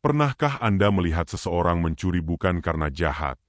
Pernahkah Anda melihat seseorang mencuri bukan karena jahat,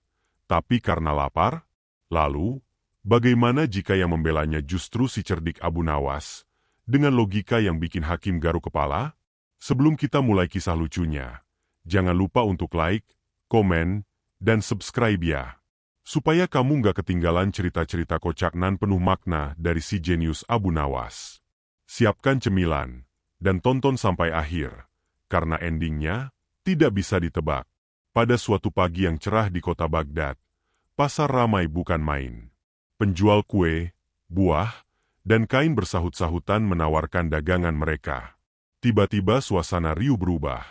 tapi karena lapar? Lalu, bagaimana jika yang membelanya justru si cerdik Abu Nawas, dengan logika yang bikin hakim garuk kepala? Sebelum kita mulai kisah lucunya, jangan lupa untuk like, komen, dan subscribe ya. Supaya kamu nggak ketinggalan cerita-cerita kocak nan penuh makna dari si jenius Abu Nawas. Siapkan cemilan, dan tonton sampai akhir, karena endingnya tidak bisa ditebak. Pada suatu pagi yang cerah di kota Baghdad, pasar ramai bukan main. Penjual kue, buah, dan kain bersahut-sahutan menawarkan dagangan mereka. Tiba-tiba suasana riuh berubah,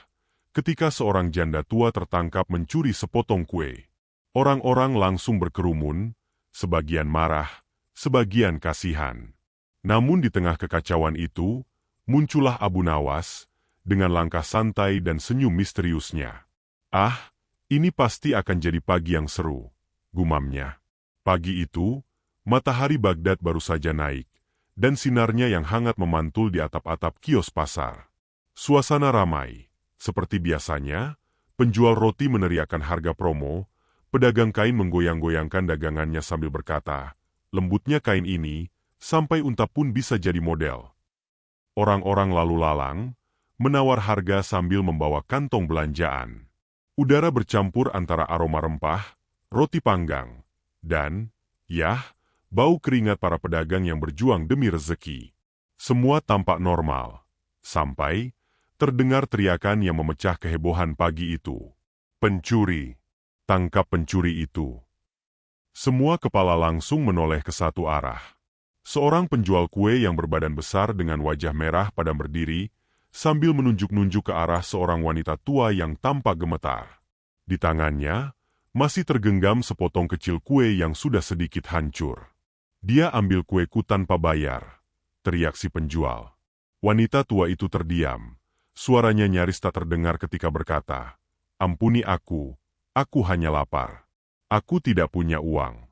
ketika seorang janda tua tertangkap mencuri sepotong kue. Orang-orang langsung berkerumun, sebagian marah, sebagian kasihan. Namun di tengah kekacauan itu, muncullah Abu Nawas, dengan langkah santai dan senyum misteriusnya. "Ah, ini pasti akan jadi pagi yang seru," gumamnya. Pagi itu, matahari Baghdad baru saja naik, dan sinarnya yang hangat memantul di atap-atap kios pasar. Suasana ramai. Seperti biasanya, penjual roti meneriakkan harga promo, pedagang kain menggoyang-goyangkan dagangannya sambil berkata, "Lembutnya kain ini, sampai unta pun bisa jadi model." Orang-orang lalu lalang, menawar harga sambil membawa kantong belanjaan. Udara bercampur antara aroma rempah, roti panggang, dan, bau keringat para pedagang yang berjuang demi rezeki. Semua tampak normal, sampai terdengar teriakan yang memecah kehebohan pagi itu. "Pencuri! Tangkap pencuri itu!" Semua kepala langsung menoleh ke satu arah. Seorang penjual kue yang berbadan besar dengan wajah merah padam berdiri, sambil menunjuk-nunjuk ke arah seorang wanita tua yang tampak gemetar. Di tangannya, masih tergenggam sepotong kecil kue yang sudah sedikit hancur. "Dia ambil kueku tanpa bayar," teriak si penjual. Wanita tua itu terdiam. Suaranya nyaris tak terdengar ketika berkata, "Ampuni aku hanya lapar. Aku tidak punya uang."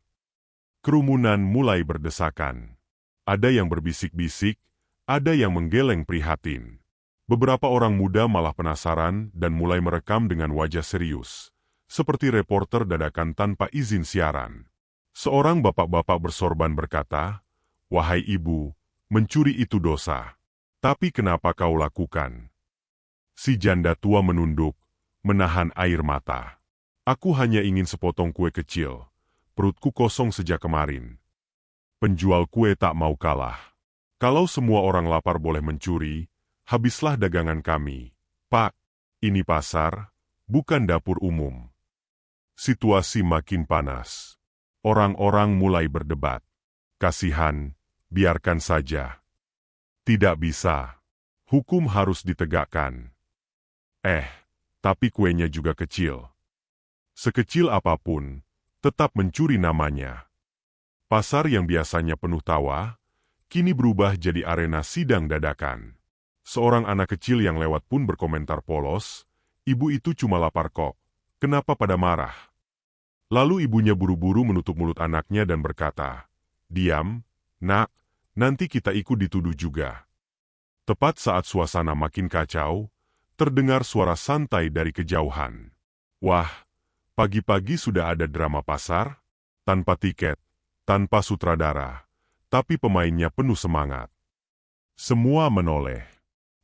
Kerumunan mulai berdesakan. Ada yang berbisik-bisik, ada yang menggeleng prihatin. Beberapa orang muda malah penasaran dan mulai merekam dengan wajah serius, seperti reporter dadakan tanpa izin siaran. Seorang bapak-bapak bersorban berkata, "Wahai ibu, mencuri itu dosa. Tapi kenapa kau lakukan?" Si janda tua menunduk, menahan air mata. "Aku hanya ingin sepotong kue kecil. Perutku kosong sejak kemarin." Penjual kue tak mau kalah. "Kalau semua orang lapar boleh mencuri, habislah dagangan kami. Pak, ini pasar, bukan dapur umum." Situasi makin panas. Orang-orang mulai berdebat. "Kasihan, biarkan saja." "Tidak bisa. Hukum harus ditegakkan." Tapi kuenya juga kecil." Sekecil apapun, tetap mencuri namanya." Pasar yang biasanya penuh tawa, kini berubah jadi arena sidang dadakan. Seorang anak kecil yang lewat pun berkomentar polos, "Ibu itu cuma lapar kok, kenapa pada marah?" Lalu ibunya buru-buru menutup mulut anaknya dan berkata, "Diam, nak, nanti kita ikut dituduh juga." Tepat saat suasana makin kacau, terdengar suara santai dari kejauhan. "Wah, pagi-pagi sudah ada drama pasar? Tanpa tiket, tanpa sutradara, tapi pemainnya penuh semangat." Semua menoleh.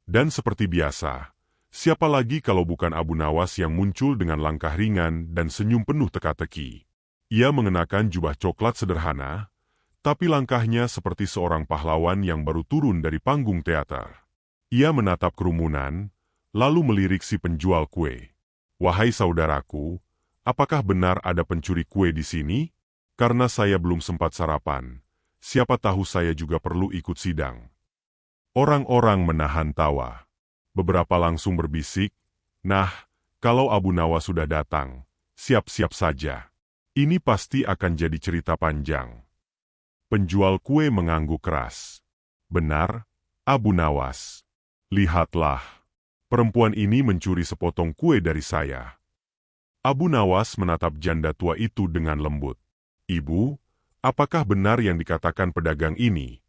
Dan seperti biasa, siapa lagi kalau bukan Abu Nawas yang muncul dengan langkah ringan dan senyum penuh teka-teki. Ia mengenakan jubah coklat sederhana, tapi langkahnya seperti seorang pahlawan yang baru turun dari panggung teater. Ia menatap kerumunan, lalu melirik si penjual kue. "Wahai saudaraku, apakah benar ada pencuri kue di sini? Karena saya belum sempat sarapan, siapa tahu saya juga perlu ikut sidang." Orang-orang menahan tawa. Beberapa langsung berbisik, "Nah, kalau Abu Nawas sudah datang, siap-siap saja. Ini pasti akan jadi cerita panjang." Penjual kue mengangguk keras. "Benar, Abu Nawas. Lihatlah, perempuan ini mencuri sepotong kue dari saya." Abu Nawas menatap janda tua itu dengan lembut. "Ibu, apakah benar yang dikatakan pedagang ini?"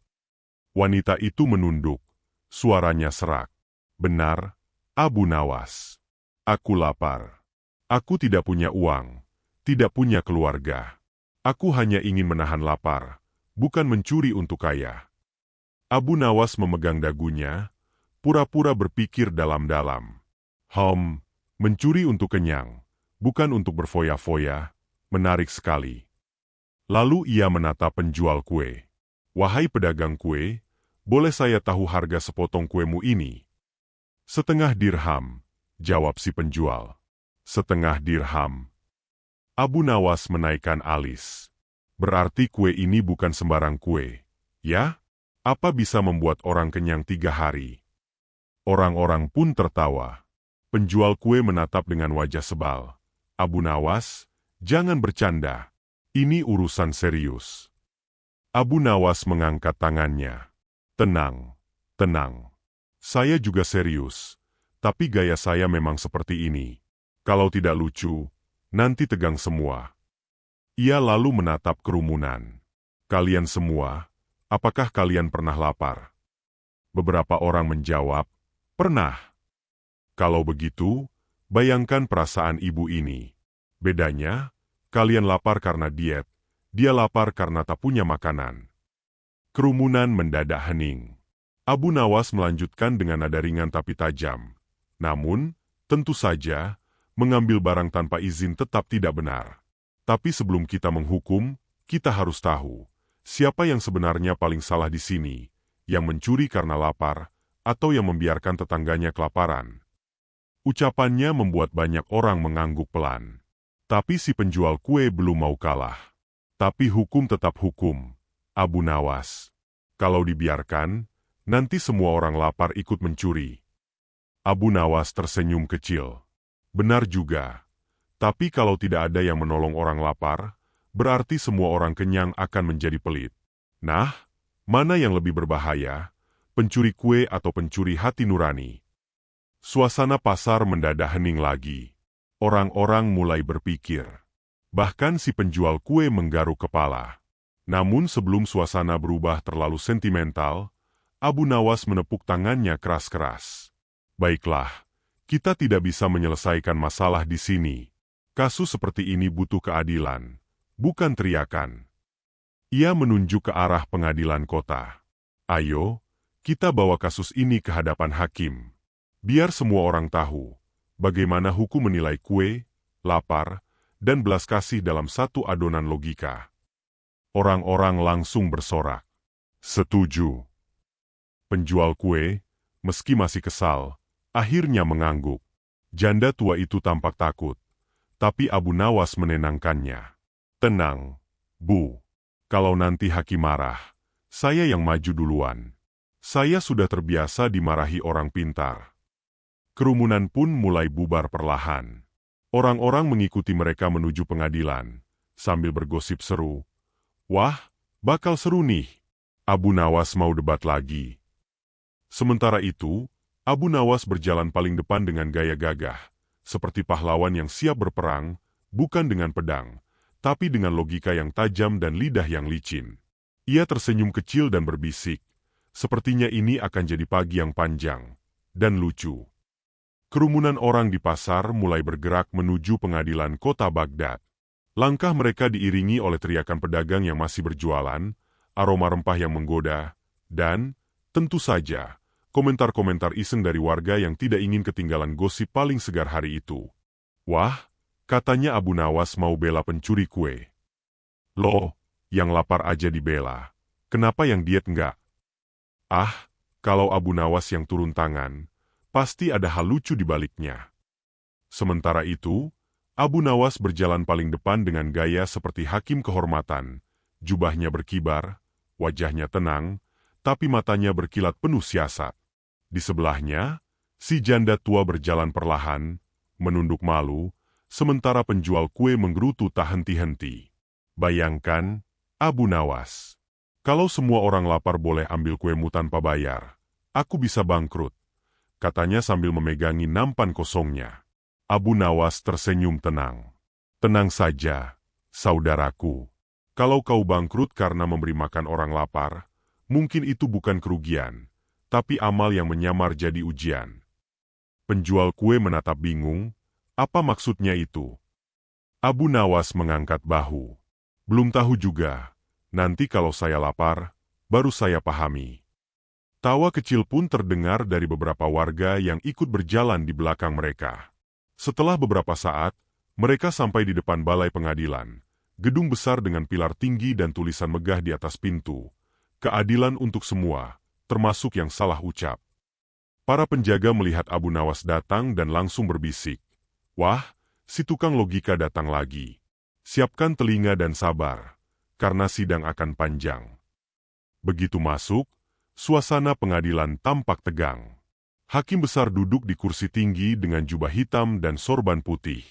Wanita itu menunduk, suaranya serak. "Benar, Abu Nawas. Aku lapar. Aku tidak punya uang, tidak punya keluarga. Aku hanya ingin menahan lapar, bukan mencuri untuk kaya. Abu Nawas memegang dagunya, pura-pura berpikir dalam-dalam. Mencuri untuk kenyang, bukan untuk berfoya-foya, menarik sekali. Lalu ia menatap penjual kue. Wahai pedagang kue, boleh saya tahu harga sepotong kuemu ini? 1/2 dirham, jawab si penjual. 1/2 dirham. Abu Nawas menaikkan alis. Berarti kue ini bukan sembarang kue, ya? Apa bisa membuat orang kenyang 3 hari? Orang-orang pun tertawa. Penjual kue menatap dengan wajah sebal. Abu Nawas, jangan bercanda. Ini urusan serius. Abu Nawas mengangkat tangannya. Tenang, tenang. Saya juga serius, tapi gaya saya memang seperti ini. Kalau tidak lucu, nanti tegang semua. Ia lalu menatap kerumunan. Kalian semua, apakah kalian pernah lapar? Beberapa orang menjawab, pernah. Kalau begitu, bayangkan perasaan ibu ini. Bedanya, kalian lapar karena diet, dia lapar karena tak punya makanan. Kerumunan mendadak hening. Abu Nawas melanjutkan dengan nada ringan tapi tajam. Namun, tentu saja, mengambil barang tanpa izin tetap tidak benar. Tapi sebelum kita menghukum, kita harus tahu, siapa yang sebenarnya paling salah di sini, yang mencuri karena lapar, atau yang membiarkan tetangganya kelaparan. Ucapannya membuat banyak orang mengangguk pelan. Tapi si penjual kue belum mau kalah. Tapi hukum tetap hukum, Abu Nawas. Kalau dibiarkan, nanti semua orang lapar ikut mencuri. Abu Nawas tersenyum kecil. Benar juga. Tapi kalau tidak ada yang menolong orang lapar, berarti semua orang kenyang akan menjadi pelit. Nah, mana yang lebih berbahaya, pencuri kue atau pencuri hati nurani? Suasana pasar mendadak hening lagi. Orang-orang mulai berpikir. Bahkan si penjual kue menggaruk kepala. Namun sebelum suasana berubah terlalu sentimental, Abu Nawas menepuk tangannya keras-keras. Baiklah, kita tidak bisa menyelesaikan masalah di sini. Kasus seperti ini butuh keadilan, bukan teriakan. Ia menunjuk ke arah pengadilan kota. Ayo, kita bawa kasus ini ke hadapan hakim. Biar semua orang tahu bagaimana hukum menilai kue, lapar, dan belas kasih dalam satu adonan logika. Orang-orang langsung bersorak. Setuju. Penjual kue, meski masih kesal, akhirnya mengangguk. Janda tua itu tampak takut. Tapi Abu Nawas menenangkannya. Tenang, Bu. Kalau nanti hakim marah, saya yang maju duluan. Saya sudah terbiasa dimarahi orang pintar. Kerumunan pun mulai bubar perlahan. Orang-orang mengikuti mereka menuju pengadilan, sambil bergosip seru. Wah, bakal seru nih. Abu Nawas mau debat lagi. Sementara itu, Abu Nawas berjalan paling depan dengan gaya gagah. Seperti pahlawan yang siap berperang, bukan dengan pedang, tapi dengan logika yang tajam dan lidah yang licin. Ia tersenyum kecil dan berbisik, sepertinya ini akan jadi pagi yang panjang dan lucu. Kerumunan orang di pasar mulai bergerak menuju pengadilan kota Baghdad. Langkah mereka diiringi oleh teriakan pedagang yang masih berjualan, aroma rempah yang menggoda, dan, tentu saja, komentar-komentar iseng dari warga yang tidak ingin ketinggalan gosip paling segar hari itu. Wah, katanya Abu Nawas mau bela pencuri kue. Loh, yang lapar aja dibela. Kenapa yang diet enggak? Ah, kalau Abu Nawas yang turun tangan, pasti ada hal lucu di baliknya. Sementara itu, Abu Nawas berjalan paling depan dengan gaya seperti hakim kehormatan. Jubahnya berkibar, wajahnya tenang, tapi matanya berkilat penuh siasat. Di sebelahnya, si janda tua berjalan perlahan, menunduk malu, sementara penjual kue menggerutu tak henti-henti. Bayangkan, Abu Nawas. Kalau semua orang lapar boleh ambil kuemu tanpa bayar, aku bisa bangkrut, katanya sambil memegangi nampan kosongnya. Abu Nawas tersenyum tenang. Tenang saja, saudaraku. Kalau kau bangkrut karena memberi makan orang lapar, mungkin itu bukan kerugian, tapi amal yang menyamar jadi ujian. Penjual kue menatap bingung, Apa maksudnya itu? Abu Nawas mengangkat bahu. Belum tahu juga. Nanti kalau saya lapar, baru saya pahami. Tawa kecil pun terdengar dari beberapa warga yang ikut berjalan di belakang mereka. Setelah beberapa saat, mereka sampai di depan balai pengadilan. Gedung besar dengan pilar tinggi dan tulisan megah di atas pintu. Keadilan untuk semua, termasuk yang salah ucap. Para penjaga melihat Abu Nawas datang dan langsung berbisik. Wah, si tukang logika datang lagi. Siapkan telinga dan sabar, karena sidang akan panjang. Begitu masuk, suasana pengadilan tampak tegang. Hakim besar duduk di kursi tinggi dengan jubah hitam dan sorban putih.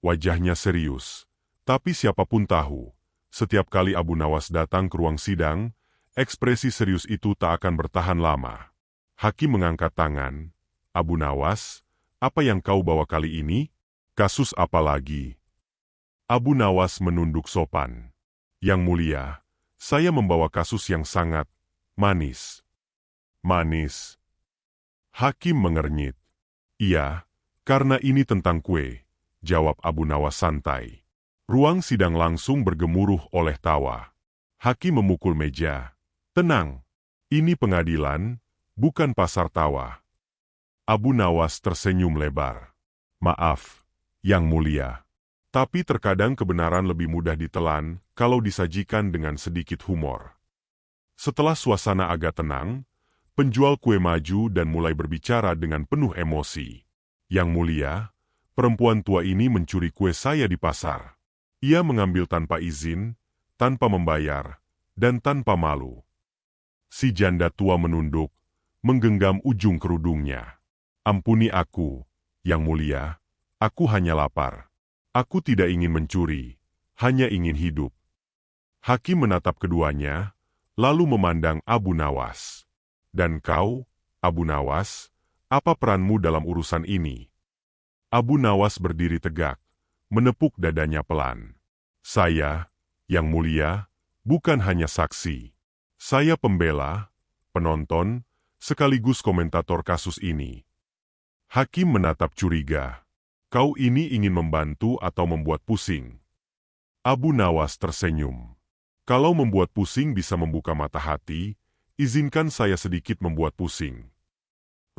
Wajahnya serius, tapi siapapun tahu, setiap kali Abu Nawas datang ke ruang sidang, ekspresi serius itu tak akan bertahan lama. Hakim mengangkat tangan. Abu Nawas, apa yang kau bawa kali ini? Kasus apa lagi? Abu Nawas menunduk sopan. Yang mulia, saya membawa kasus yang sangat manis. Manis. Hakim mengernyit. Iya, karena ini tentang kue, jawab Abu Nawas santai. Ruang sidang langsung bergemuruh oleh tawa. Hakim memukul meja. Tenang, ini pengadilan, bukan pasar tawa. Abu Nawas tersenyum lebar. Maaf, Yang mulia. Tapi terkadang kebenaran lebih mudah ditelan kalau disajikan dengan sedikit humor. Setelah suasana agak tenang, penjual kue maju dan mulai berbicara dengan penuh emosi. Yang mulia, perempuan tua ini mencuri kue saya di pasar. Ia mengambil tanpa izin, tanpa membayar, dan tanpa malu. Si janda tua menunduk, menggenggam ujung kerudungnya. Ampuni aku, Yang mulia, aku hanya lapar. Aku tidak ingin mencuri, hanya ingin hidup. Hakim menatap keduanya, lalu memandang Abu Nawas. Dan kau, Abu Nawas, apa peranmu dalam urusan ini? Abu Nawas berdiri tegak, menepuk dadanya pelan. Saya, Yang mulia, bukan hanya saksi. Saya pembela, penonton, sekaligus komentator kasus ini. Hakim menatap curiga. Kau ini ingin membantu atau membuat pusing? Abu Nawas tersenyum. Kalau membuat pusing bisa membuka mata hati, izinkan saya sedikit membuat pusing.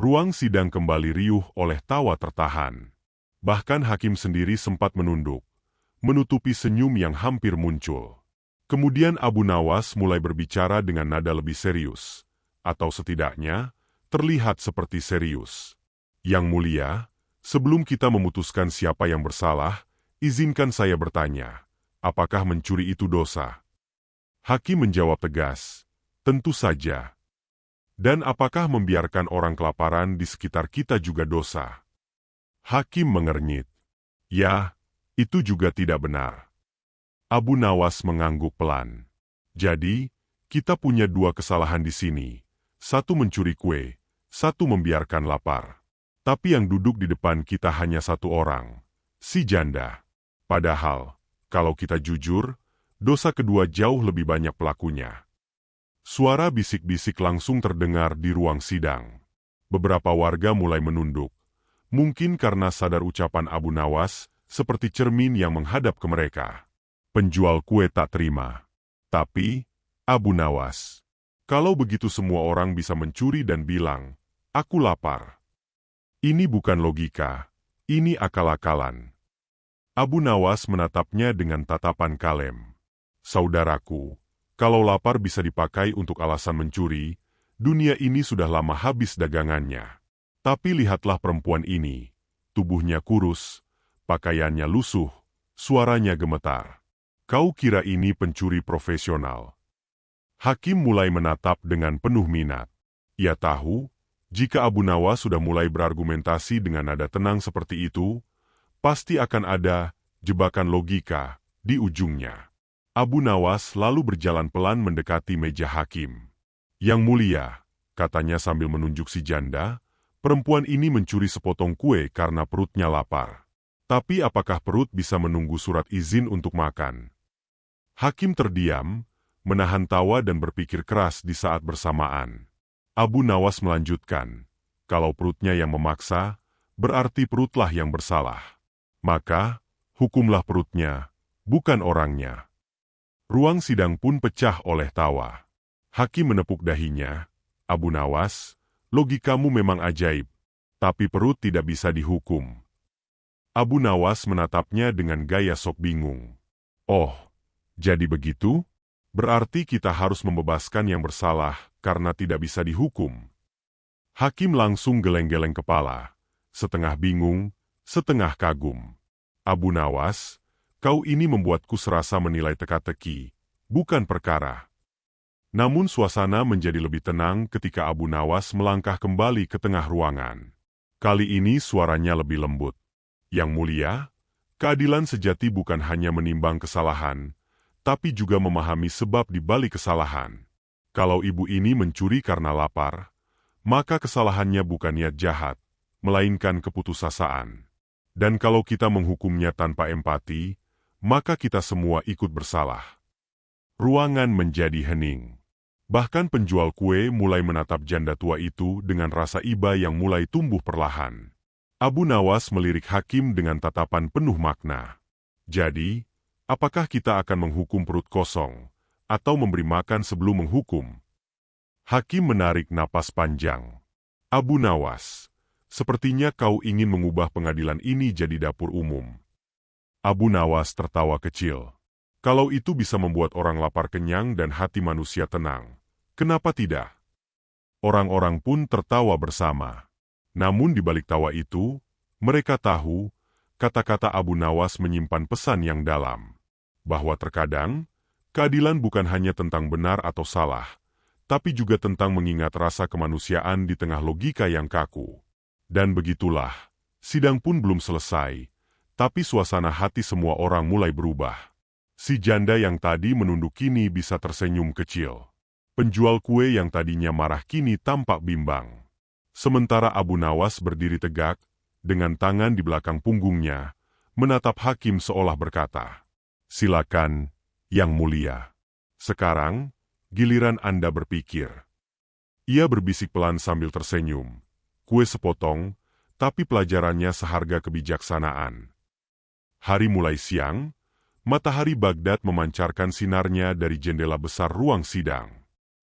Ruang sidang kembali riuh oleh tawa tertahan. Bahkan hakim sendiri sempat menunduk, menutupi senyum yang hampir muncul. Kemudian Abu Nawas mulai berbicara dengan nada lebih serius, atau setidaknya terlihat seperti serius. Yang mulia, sebelum kita memutuskan siapa yang bersalah, izinkan saya bertanya, apakah mencuri itu dosa? Hakim menjawab tegas, tentu saja. Dan apakah membiarkan orang kelaparan di sekitar kita juga dosa? Hakim mengernyit. Ya, itu juga tidak benar. Abu Nawas mengangguk pelan. Jadi, kita punya dua kesalahan di sini. Satu mencuri kue, satu membiarkan lapar. Tapi yang duduk di depan kita hanya satu orang, si janda. Padahal, kalau kita jujur, dosa kedua jauh lebih banyak pelakunya. Suara bisik-bisik langsung terdengar di ruang sidang. Beberapa warga mulai menunduk, mungkin karena sadar ucapan Abu Nawas seperti cermin yang menghadap ke mereka. Penjual kue tak terima. Tapi, Abu Nawas, kalau begitu semua orang bisa mencuri dan bilang, aku lapar. Ini bukan logika, ini akal-akalan. Abu Nawas menatapnya dengan tatapan kalem. Saudaraku, kalau lapar bisa dipakai untuk alasan mencuri, dunia ini sudah lama habis dagangannya. Tapi lihatlah perempuan ini, tubuhnya kurus, pakaiannya lusuh, suaranya gemetar. Kau kira ini pencuri profesional? Hakim mulai menatap dengan penuh minat. Ia tahu, jika Abu Nawas sudah mulai berargumentasi dengan nada tenang seperti itu, pasti akan ada jebakan logika di ujungnya. Abu Nawas lalu berjalan pelan mendekati meja hakim. Yang mulia, katanya sambil menunjuk si janda, perempuan ini mencuri sepotong kue karena perutnya lapar. Tapi apakah perut bisa menunggu surat izin untuk makan? Hakim terdiam, menahan tawa dan berpikir keras di saat bersamaan. Abu Nawas melanjutkan, kalau perutnya yang memaksa, berarti perutlah yang bersalah. Maka, hukumlah perutnya, bukan orangnya. Ruang sidang pun pecah oleh tawa. Hakim menepuk dahinya. Abu Nawas, logikamu memang ajaib, tapi perut tidak bisa dihukum. Abu Nawas menatapnya dengan gaya sok bingung. Oh, jadi begitu? Berarti kita harus membebaskan yang bersalah karena tidak bisa dihukum. Hakim langsung geleng-geleng kepala, setengah bingung, setengah kagum. Abu Nawas, kau ini membuatku serasa menilai teka-teki, bukan perkara. Namun suasana menjadi lebih tenang ketika Abu Nawas melangkah kembali ke tengah ruangan. Kali ini suaranya lebih lembut. Yang mulia, keadilan sejati bukan hanya menimbang kesalahan, tapi juga memahami sebab di balik kesalahan. Kalau ibu ini mencuri karena lapar, maka kesalahannya bukan niat jahat, melainkan keputusasaan. Dan kalau kita menghukumnya tanpa empati, maka kita semua ikut bersalah. Ruangan menjadi hening. Bahkan penjual kue mulai menatap janda tua itu dengan rasa iba yang mulai tumbuh perlahan. Abu Nawas melirik Hakim dengan tatapan penuh makna. Jadi, apakah kita akan menghukum perut kosong, atau memberi makan sebelum menghukum? Hakim menarik napas panjang. Abu Nawas, sepertinya kau ingin mengubah pengadilan ini jadi dapur umum. Abu Nawas tertawa kecil. Kalau itu bisa membuat orang lapar kenyang dan hati manusia tenang, kenapa tidak? Orang-orang pun tertawa bersama. Namun di balik tawa itu, mereka tahu, kata-kata Abu Nawas menyimpan pesan yang dalam. Bahwa terkadang, keadilan bukan hanya tentang benar atau salah, tapi juga tentang mengingat rasa kemanusiaan di tengah logika yang kaku. Dan begitulah, sidang pun belum selesai, tapi suasana hati semua orang mulai berubah. Si janda yang tadi menunduk kini bisa tersenyum kecil. Penjual kue yang tadinya marah kini tampak bimbang. Sementara Abu Nawas berdiri tegak, dengan tangan di belakang punggungnya, menatap Hakim seolah berkata, "Silakan, Yang Mulia. Sekarang, giliran Anda berpikir." Ia berbisik pelan sambil tersenyum. Kue sepotong, tapi pelajarannya seharga kebijaksanaan. Hari mulai siang, matahari Baghdad memancarkan sinarnya dari jendela besar ruang sidang.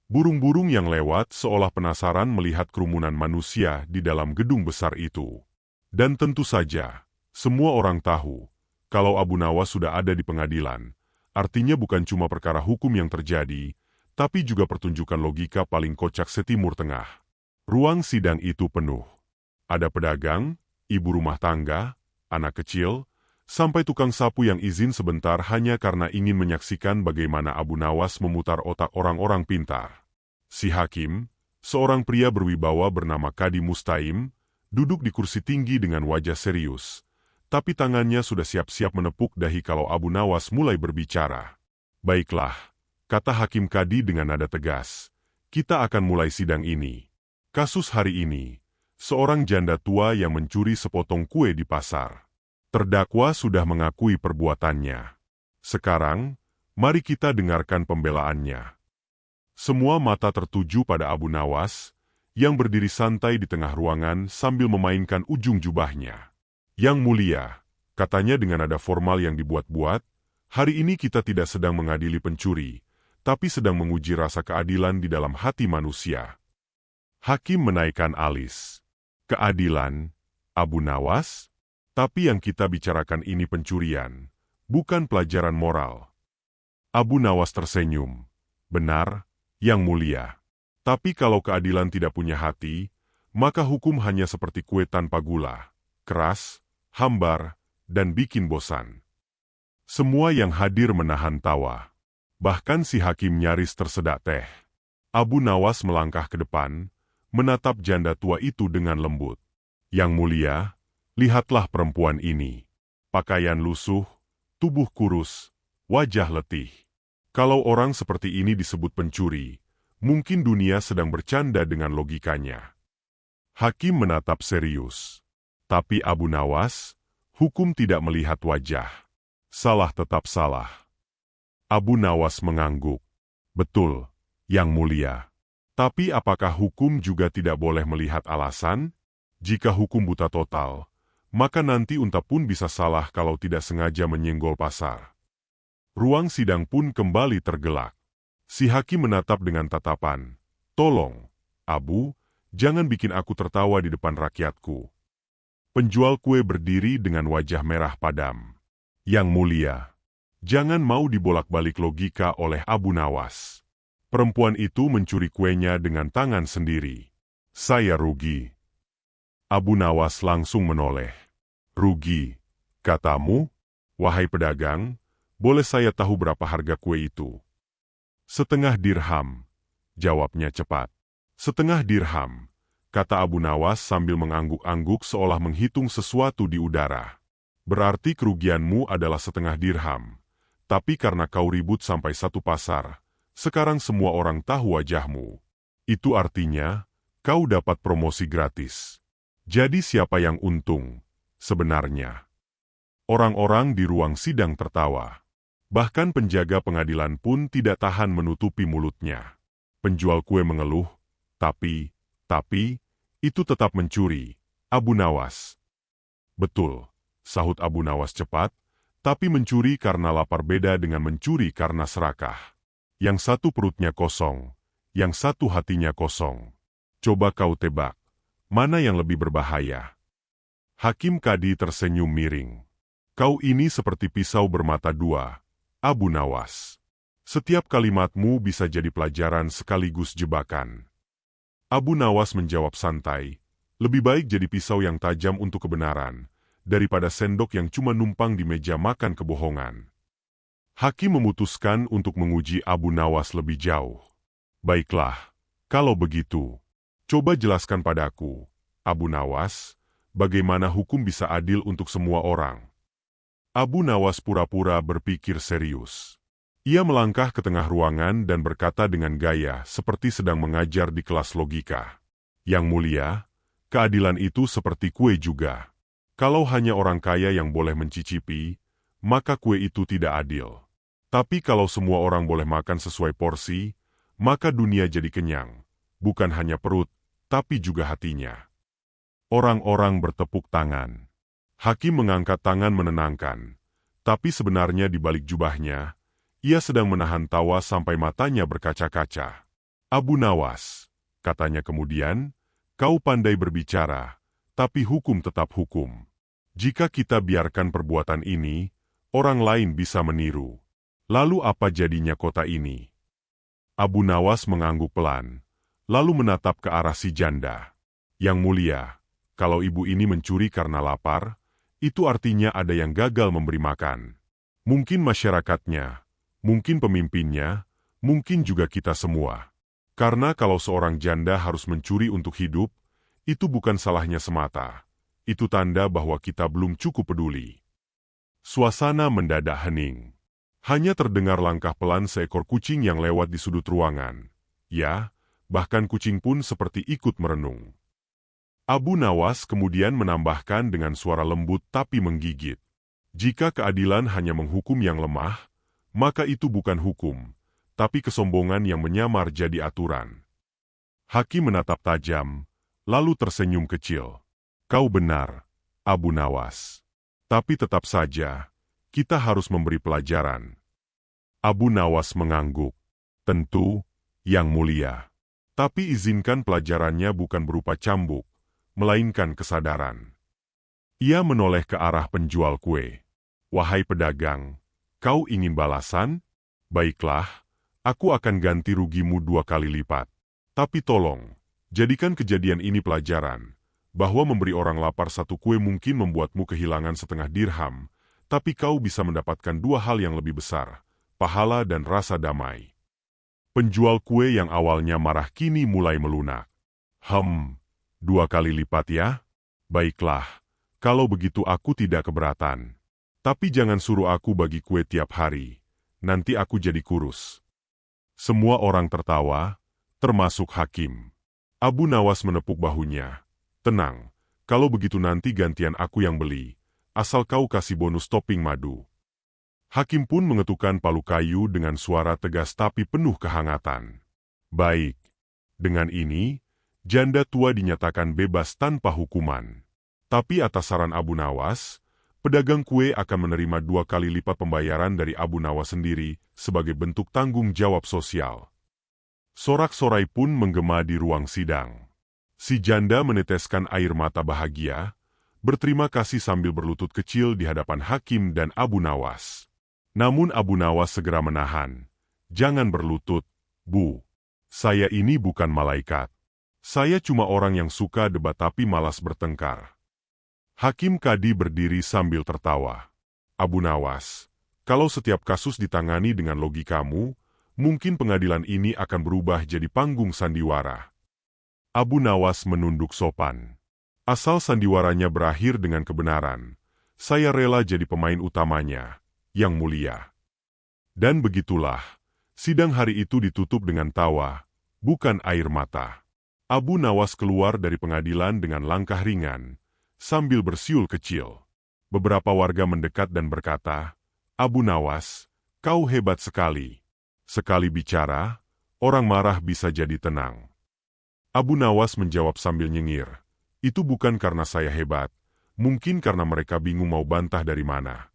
Burung-burung yang lewat seolah penasaran melihat kerumunan manusia di dalam gedung besar itu. Dan tentu saja, semua orang tahu, kalau Abu Nawas sudah ada di pengadilan, artinya bukan cuma perkara hukum yang terjadi, tapi juga pertunjukan logika paling kocak setimur tengah. Ruang sidang itu penuh. Ada pedagang, ibu rumah tangga, anak kecil, sampai tukang sapu yang izin sebentar hanya karena ingin menyaksikan bagaimana Abu Nawas memutar otak orang-orang pintar. Si Hakim, seorang pria berwibawa bernama Kadi Mustaim, duduk di kursi tinggi dengan wajah serius, tapi tangannya sudah siap-siap menepuk dahi kalau Abu Nawas mulai berbicara. "Baiklah," kata Hakim Kadi dengan nada tegas, "kita akan mulai sidang ini. Kasus hari ini, seorang janda tua yang mencuri sepotong kue di pasar. Terdakwa sudah mengakui perbuatannya. Sekarang, mari kita dengarkan pembelaannya." Semua mata tertuju pada Abu Nawas, yang berdiri santai di tengah ruangan sambil memainkan ujung jubahnya. "Yang Mulia," katanya dengan nada formal yang dibuat-buat, "hari ini kita tidak sedang mengadili pencuri, tapi sedang menguji rasa keadilan di dalam hati manusia." Hakim menaikkan alis. "Keadilan, Abu Nawas? Tapi yang kita bicarakan ini pencurian, bukan pelajaran moral." Abu Nawas tersenyum. "Benar, Yang Mulia. Tapi kalau keadilan tidak punya hati, maka hukum hanya seperti kue tanpa gula, keras, hambar, dan bikin bosan." Semua yang hadir menahan tawa. Bahkan si Hakim nyaris tersedak teh. Abu Nawas melangkah ke depan, menatap janda tua itu dengan lembut. "Yang Mulia, lihatlah perempuan ini. Pakaian lusuh, tubuh kurus, wajah letih. Kalau orang seperti ini disebut pencuri, mungkin dunia sedang bercanda dengan logikanya." Hakim menatap serius. Tapi Abu Nawas, hukum tidak melihat wajah. Salah tetap salah. Abu Nawas mengangguk. "Betul, Yang Mulia. Tapi apakah hukum juga tidak boleh melihat alasan? Jika hukum buta total, maka nanti unta pun bisa salah kalau tidak sengaja menyenggol pasar. Ruang sidang pun kembali tergelak. Si hakim menatap dengan tatapan, "Tolong, Abu, jangan bikin aku tertawa di depan rakyatku." Penjual kue berdiri dengan wajah merah padam. "Yang mulia, jangan mau dibolak-balik logika oleh Abu Nawas. Perempuan itu mencuri kuenya dengan tangan sendiri. Saya rugi." Abu Nawas langsung menoleh. "Rugi, katamu? Wahai pedagang, boleh saya tahu berapa harga kue itu?" "Setengah dirham," jawabnya cepat. "Setengah dirham," kata Abu Nawas sambil mengangguk-angguk seolah menghitung sesuatu di udara. "Berarti kerugianmu adalah setengah dirham. Tapi karena kau ribut sampai satu pasar, sekarang semua orang tahu wajahmu. Itu artinya, kau dapat promosi gratis. Jadi siapa yang untung, sebenarnya?" Orang-orang di ruang sidang tertawa. Bahkan penjaga pengadilan pun tidak tahan menutupi mulutnya. Penjual kue mengeluh, Tapi, itu tetap mencuri, Abu Nawas." "Betul," sahut Abu Nawas cepat, "tapi mencuri karena lapar beda dengan mencuri karena serakah. Yang satu perutnya kosong, yang satu hatinya kosong. Coba kau tebak, mana yang lebih berbahaya?" Hakim Kadi tersenyum miring. "Kau ini seperti pisau bermata dua, Abu Nawas. Setiap kalimatmu bisa jadi pelajaran sekaligus jebakan." Abu Nawas menjawab santai, "Lebih baik jadi pisau yang tajam untuk kebenaran, daripada sendok yang cuma numpang di meja makan kebohongan." Hakim memutuskan untuk menguji Abu Nawas lebih jauh. "Baiklah, kalau begitu, coba jelaskan padaku, Abu Nawas, bagaimana hukum bisa adil untuk semua orang?" Abu Nawas pura-pura berpikir serius. Ia melangkah ke tengah ruangan dan berkata dengan gaya seperti sedang mengajar di kelas logika. "Yang mulia, keadilan itu seperti kue juga. Kalau hanya orang kaya yang boleh mencicipi, maka kue itu tidak adil. Tapi kalau semua orang boleh makan sesuai porsi, maka dunia jadi kenyang. Bukan hanya perut, tapi juga hatinya." Orang-orang bertepuk tangan. Hakim mengangkat tangan menenangkan. Tapi sebenarnya di balik jubahnya, ia sedang menahan tawa sampai matanya berkaca-kaca. "Abu Nawas," katanya kemudian, "kau pandai berbicara, tapi hukum tetap hukum. Jika kita biarkan perbuatan ini, orang lain bisa meniru. Lalu apa jadinya kota ini?" Abu Nawas mengangguk pelan, lalu menatap ke arah si janda. "Yang mulia, kalau ibu ini mencuri karena lapar, itu artinya ada yang gagal memberi makan. Mungkin masyarakatnya, mungkin pemimpinnya, mungkin juga kita semua. Karena kalau seorang janda harus mencuri untuk hidup, itu bukan salahnya semata. Itu tanda bahwa kita belum cukup peduli." Suasana mendadak hening. Hanya terdengar langkah pelan seekor kucing yang lewat di sudut ruangan. Ya, bahkan kucing pun seperti ikut merenung. Abu Nawas kemudian menambahkan dengan suara lembut tapi menggigit. "Jika keadilan hanya menghukum yang lemah, maka itu bukan hukum, tapi kesombongan yang menyamar jadi aturan." Hakim menatap tajam, lalu tersenyum kecil. "Kau benar, Abu Nawas. Tapi tetap saja, kita harus memberi pelajaran." Abu Nawas mengangguk. "Tentu, Yang Mulia. Tapi izinkan pelajarannya bukan berupa cambuk, melainkan kesadaran." Ia menoleh ke arah penjual kue. "Wahai pedagang, kau ingin balasan? Baiklah, aku akan ganti rugimu 2 kali lipat. Tapi tolong, jadikan kejadian ini pelajaran, bahwa memberi orang lapar 1 kue mungkin membuatmu kehilangan setengah dirham, tapi kau bisa mendapatkan 2 hal yang lebih besar, pahala dan rasa damai." Penjual kue yang awalnya marah kini mulai melunak. 2 kali lipat ya? Baiklah, kalau begitu aku tidak keberatan. Tapi jangan suruh aku bagi kue tiap hari, nanti aku jadi kurus." Semua orang tertawa, termasuk hakim. Abu Nawas menepuk bahunya. "Tenang, kalau begitu nanti gantian aku yang beli, asal kau kasih bonus topping madu." Hakim pun mengetukkan palu kayu dengan suara tegas tapi penuh kehangatan. "Baik. Dengan ini, janda tua dinyatakan bebas tanpa hukuman." Tapi atas saran Abu Nawas, pedagang kue akan menerima 2 kali lipat pembayaran dari Abu Nawas sendiri sebagai bentuk tanggung jawab sosial. Sorak-sorai pun menggema di ruang sidang. Si janda meneteskan air mata bahagia, berterima kasih sambil berlutut kecil di hadapan hakim dan Abu Nawas. Namun Abu Nawas segera menahan. Jangan berlutut, Bu. Saya ini bukan malaikat. Saya cuma orang yang suka debat tapi malas bertengkar. Hakim Kadi berdiri sambil tertawa. Abu Nawas, kalau setiap kasus ditangani dengan logikamu, mungkin pengadilan ini akan berubah jadi panggung sandiwara. Abu Nawas menunduk sopan. Asal sandiwaranya berakhir dengan kebenaran, saya rela jadi pemain utamanya, Yang Mulia. Dan begitulah, sidang hari itu ditutup dengan tawa, bukan air mata. Abu Nawas keluar dari pengadilan dengan langkah ringan, sambil bersiul kecil. Beberapa warga mendekat dan berkata, Abu Nawas, kau hebat sekali. Sekali bicara, orang marah bisa jadi tenang. Abu Nawas menjawab sambil nyengir, itu bukan karena saya hebat, mungkin karena mereka bingung mau bantah dari mana.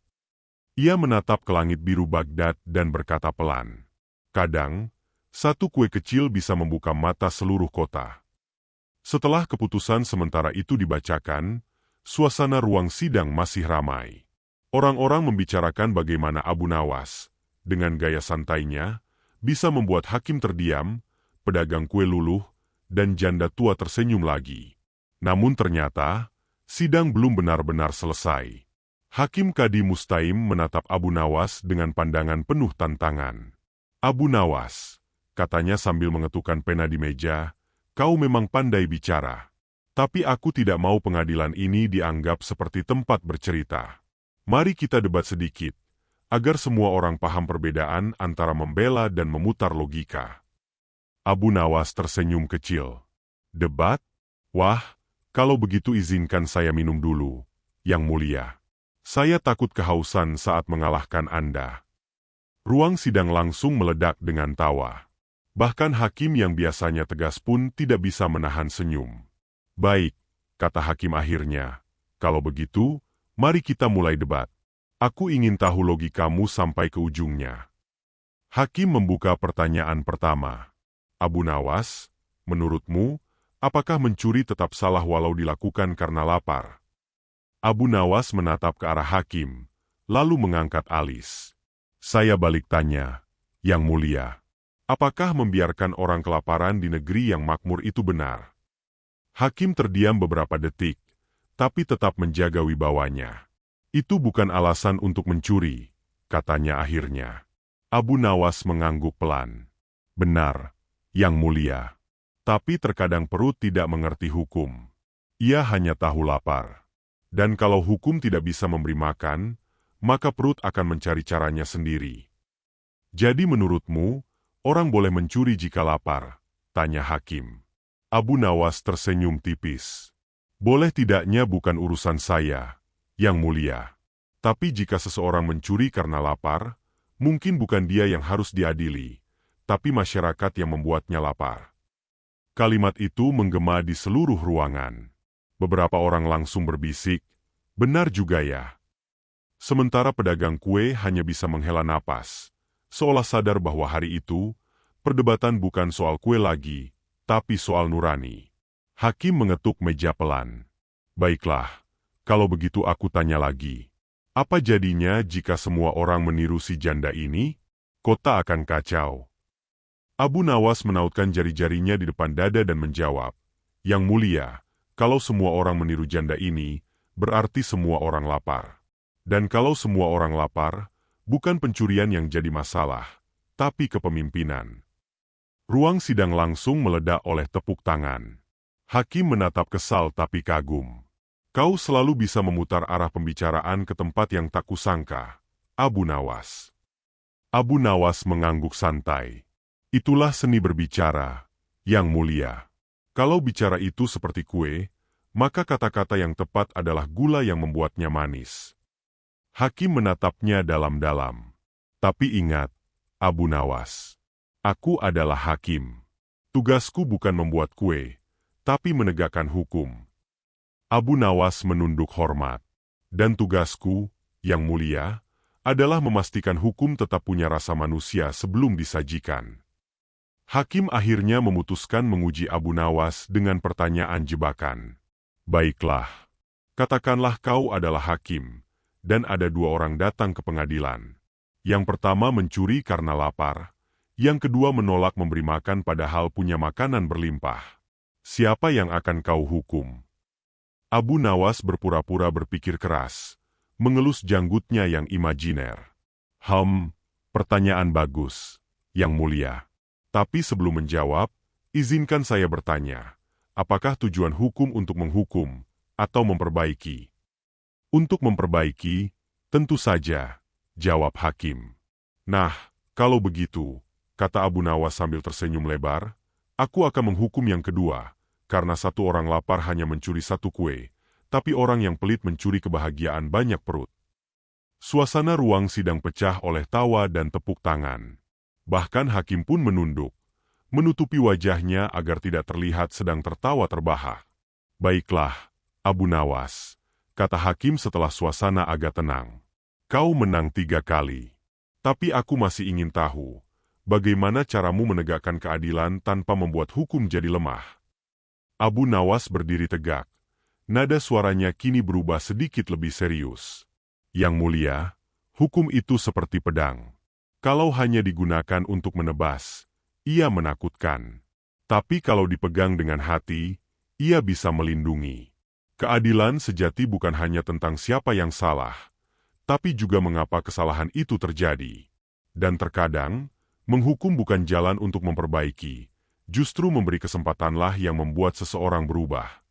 Ia menatap ke langit biru Baghdad dan berkata pelan, kadang, satu kue kecil bisa membuka mata seluruh kota. Setelah keputusan sementara itu dibacakan, suasana ruang sidang masih ramai. Orang-orang membicarakan bagaimana Abu Nawas, dengan gaya santainya, bisa membuat hakim terdiam, pedagang kue luluh, dan janda tua tersenyum lagi. Namun ternyata, sidang belum benar-benar selesai. Hakim Kadi Mustaim menatap Abu Nawas dengan pandangan penuh tantangan. Abu Nawas, katanya sambil mengetukkan pena di meja, kau memang pandai bicara. Tapi aku tidak mau pengadilan ini dianggap seperti tempat bercerita. Mari kita debat sedikit, agar semua orang paham perbedaan antara membela dan memutar logika. Abu Nawas tersenyum kecil. Debat? Wah, kalau begitu izinkan saya minum dulu, Yang Mulia. Saya takut kehausan saat mengalahkan Anda. Ruang sidang langsung meledak dengan tawa. Bahkan hakim yang biasanya tegas pun tidak bisa menahan senyum. Baik, kata hakim akhirnya. Kalau begitu, mari kita mulai debat. Aku ingin tahu logikamu sampai ke ujungnya. Hakim membuka pertanyaan pertama. Abu Nawas, menurutmu, apakah mencuri tetap salah walau dilakukan karena lapar? Abu Nawas menatap ke arah hakim, lalu mengangkat alis. Saya balik tanya, Yang Mulia, apakah membiarkan orang kelaparan di negeri yang makmur itu benar? Hakim terdiam beberapa detik, tapi tetap menjaga wibawanya. Itu bukan alasan untuk mencuri, katanya akhirnya. Abu Nawas mengangguk pelan. Benar, Yang Mulia. Tapi terkadang perut tidak mengerti hukum. Ia hanya tahu lapar. Dan kalau hukum tidak bisa memberi makan, maka perut akan mencari caranya sendiri. Jadi menurutmu, orang boleh mencuri jika lapar? Tanya hakim. Abu Nawas tersenyum tipis. Boleh tidaknya bukan urusan saya, Yang Mulia. Tapi jika seseorang mencuri karena lapar, mungkin bukan dia yang harus diadili, tapi masyarakat yang membuatnya lapar. Kalimat itu menggema di seluruh ruangan. Beberapa orang langsung berbisik, benar juga ya. Sementara pedagang kue hanya bisa menghela napas, seolah sadar bahwa hari itu, perdebatan bukan soal kue lagi, tapi soal nurani. Hakim mengetuk meja pelan. Baiklah, kalau begitu aku tanya lagi. Apa jadinya jika semua orang meniru si janda ini? Kota akan kacau. Abu Nawas menautkan jari-jarinya di depan dada dan menjawab, Yang Mulia, kalau semua orang meniru janda ini, berarti semua orang lapar. Dan kalau semua orang lapar, bukan pencurian yang jadi masalah, tapi kepemimpinan. Ruang sidang langsung meledak oleh tepuk tangan. Hakim menatap kesal tapi kagum. Kau selalu bisa memutar arah pembicaraan ke tempat yang tak kusangka, Abu Nawas. Abu Nawas mengangguk santai. Itulah seni berbicara, Yang Mulia. Kalau bicara itu seperti kue, maka kata-kata yang tepat adalah gula yang membuatnya manis. Hakim menatapnya dalam-dalam. Tapi ingat, Abu Nawas. Aku adalah hakim. Tugasku bukan membuat kue, tapi menegakkan hukum. Abu Nawas menunduk hormat. Dan tugasku, Yang Mulia, adalah memastikan hukum tetap punya rasa manusia sebelum disajikan. Hakim akhirnya memutuskan menguji Abu Nawas dengan pertanyaan jebakan. Baiklah, katakanlah kau adalah hakim, dan ada dua orang datang ke pengadilan. Yang pertama mencuri karena lapar, yang kedua menolak memberi makan padahal punya makanan berlimpah. Siapa yang akan kau hukum? Abu Nawas berpura-pura berpikir keras, mengelus janggutnya yang imajiner. Pertanyaan bagus, Yang Mulia. Tapi sebelum menjawab, izinkan saya bertanya, apakah tujuan hukum untuk menghukum atau memperbaiki? Untuk memperbaiki, tentu saja, jawab hakim. Nah, kalau begitu, kata Abu Nawas sambil tersenyum lebar, aku akan menghukum yang kedua, karena satu orang lapar hanya mencuri satu kue, tapi orang yang pelit mencuri kebahagiaan banyak perut. Suasana ruang sidang pecah oleh tawa dan tepuk tangan. Bahkan hakim pun menunduk, menutupi wajahnya agar tidak terlihat sedang tertawa terbahak. Baiklah, Abu Nawas, kata hakim setelah suasana agak tenang. Kau menang 3 kali. Tapi aku masih ingin tahu, bagaimana caramu menegakkan keadilan tanpa membuat hukum jadi lemah. Abu Nawas berdiri tegak. Nada suaranya kini berubah sedikit lebih serius. Yang Mulia, hukum itu seperti pedang. Kalau hanya digunakan untuk menebas, ia menakutkan. Tapi kalau dipegang dengan hati, ia bisa melindungi. Keadilan sejati bukan hanya tentang siapa yang salah, tapi juga mengapa kesalahan itu terjadi. Dan terkadang, menghukum bukan jalan untuk memperbaiki, justru memberi kesempatanlah yang membuat seseorang berubah.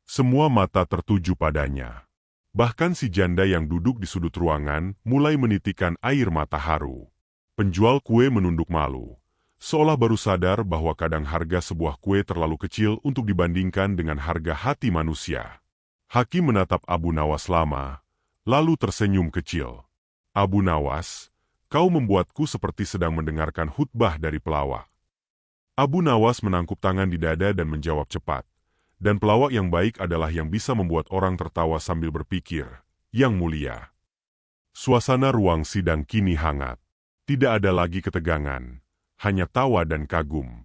Semua mata tertuju padanya. Bahkan si janda yang duduk di sudut ruangan mulai menitikkan air mata haru. Penjual kue menunduk malu, seolah baru sadar bahwa kadang harga sebuah kue terlalu kecil untuk dibandingkan dengan harga hati manusia. Hakim menatap Abu Nawas lama, lalu tersenyum kecil. Abu Nawas, kau membuatku seperti sedang mendengarkan khutbah dari pelawak. Abu Nawas menangkup tangan di dada dan menjawab cepat. Dan pelawak yang baik adalah yang bisa membuat orang tertawa sambil berpikir, Yang Mulia. Suasana ruang sidang kini hangat. Tidak ada lagi ketegangan, hanya tawa dan kagum.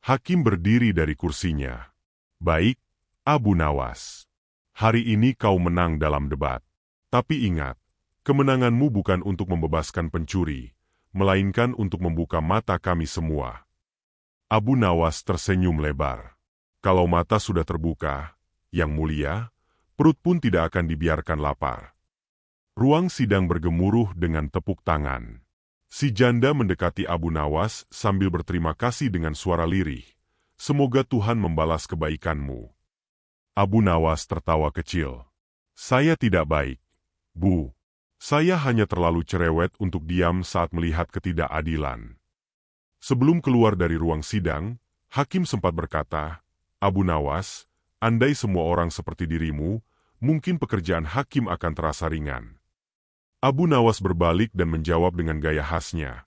Hakim berdiri dari kursinya. Baik, Abu Nawas. Hari ini kau menang dalam debat. Tapi ingat, kemenanganmu bukan untuk membebaskan pencuri, melainkan untuk membuka mata kami semua. Abu Nawas tersenyum lebar. Kalau mata sudah terbuka, Yang Mulia, perut pun tidak akan dibiarkan lapar. Ruang sidang bergemuruh dengan tepuk tangan. Si janda mendekati Abu Nawas sambil berterima kasih dengan suara lirih. Semoga Tuhan membalas kebaikanmu. Abu Nawas tertawa kecil. Saya tidak baik, Bu. Saya hanya terlalu cerewet untuk diam saat melihat ketidakadilan. Sebelum keluar dari ruang sidang, hakim sempat berkata, Abu Nawas, andai semua orang seperti dirimu, mungkin pekerjaan hakim akan terasa ringan. Abu Nawas berbalik dan menjawab dengan gaya khasnya.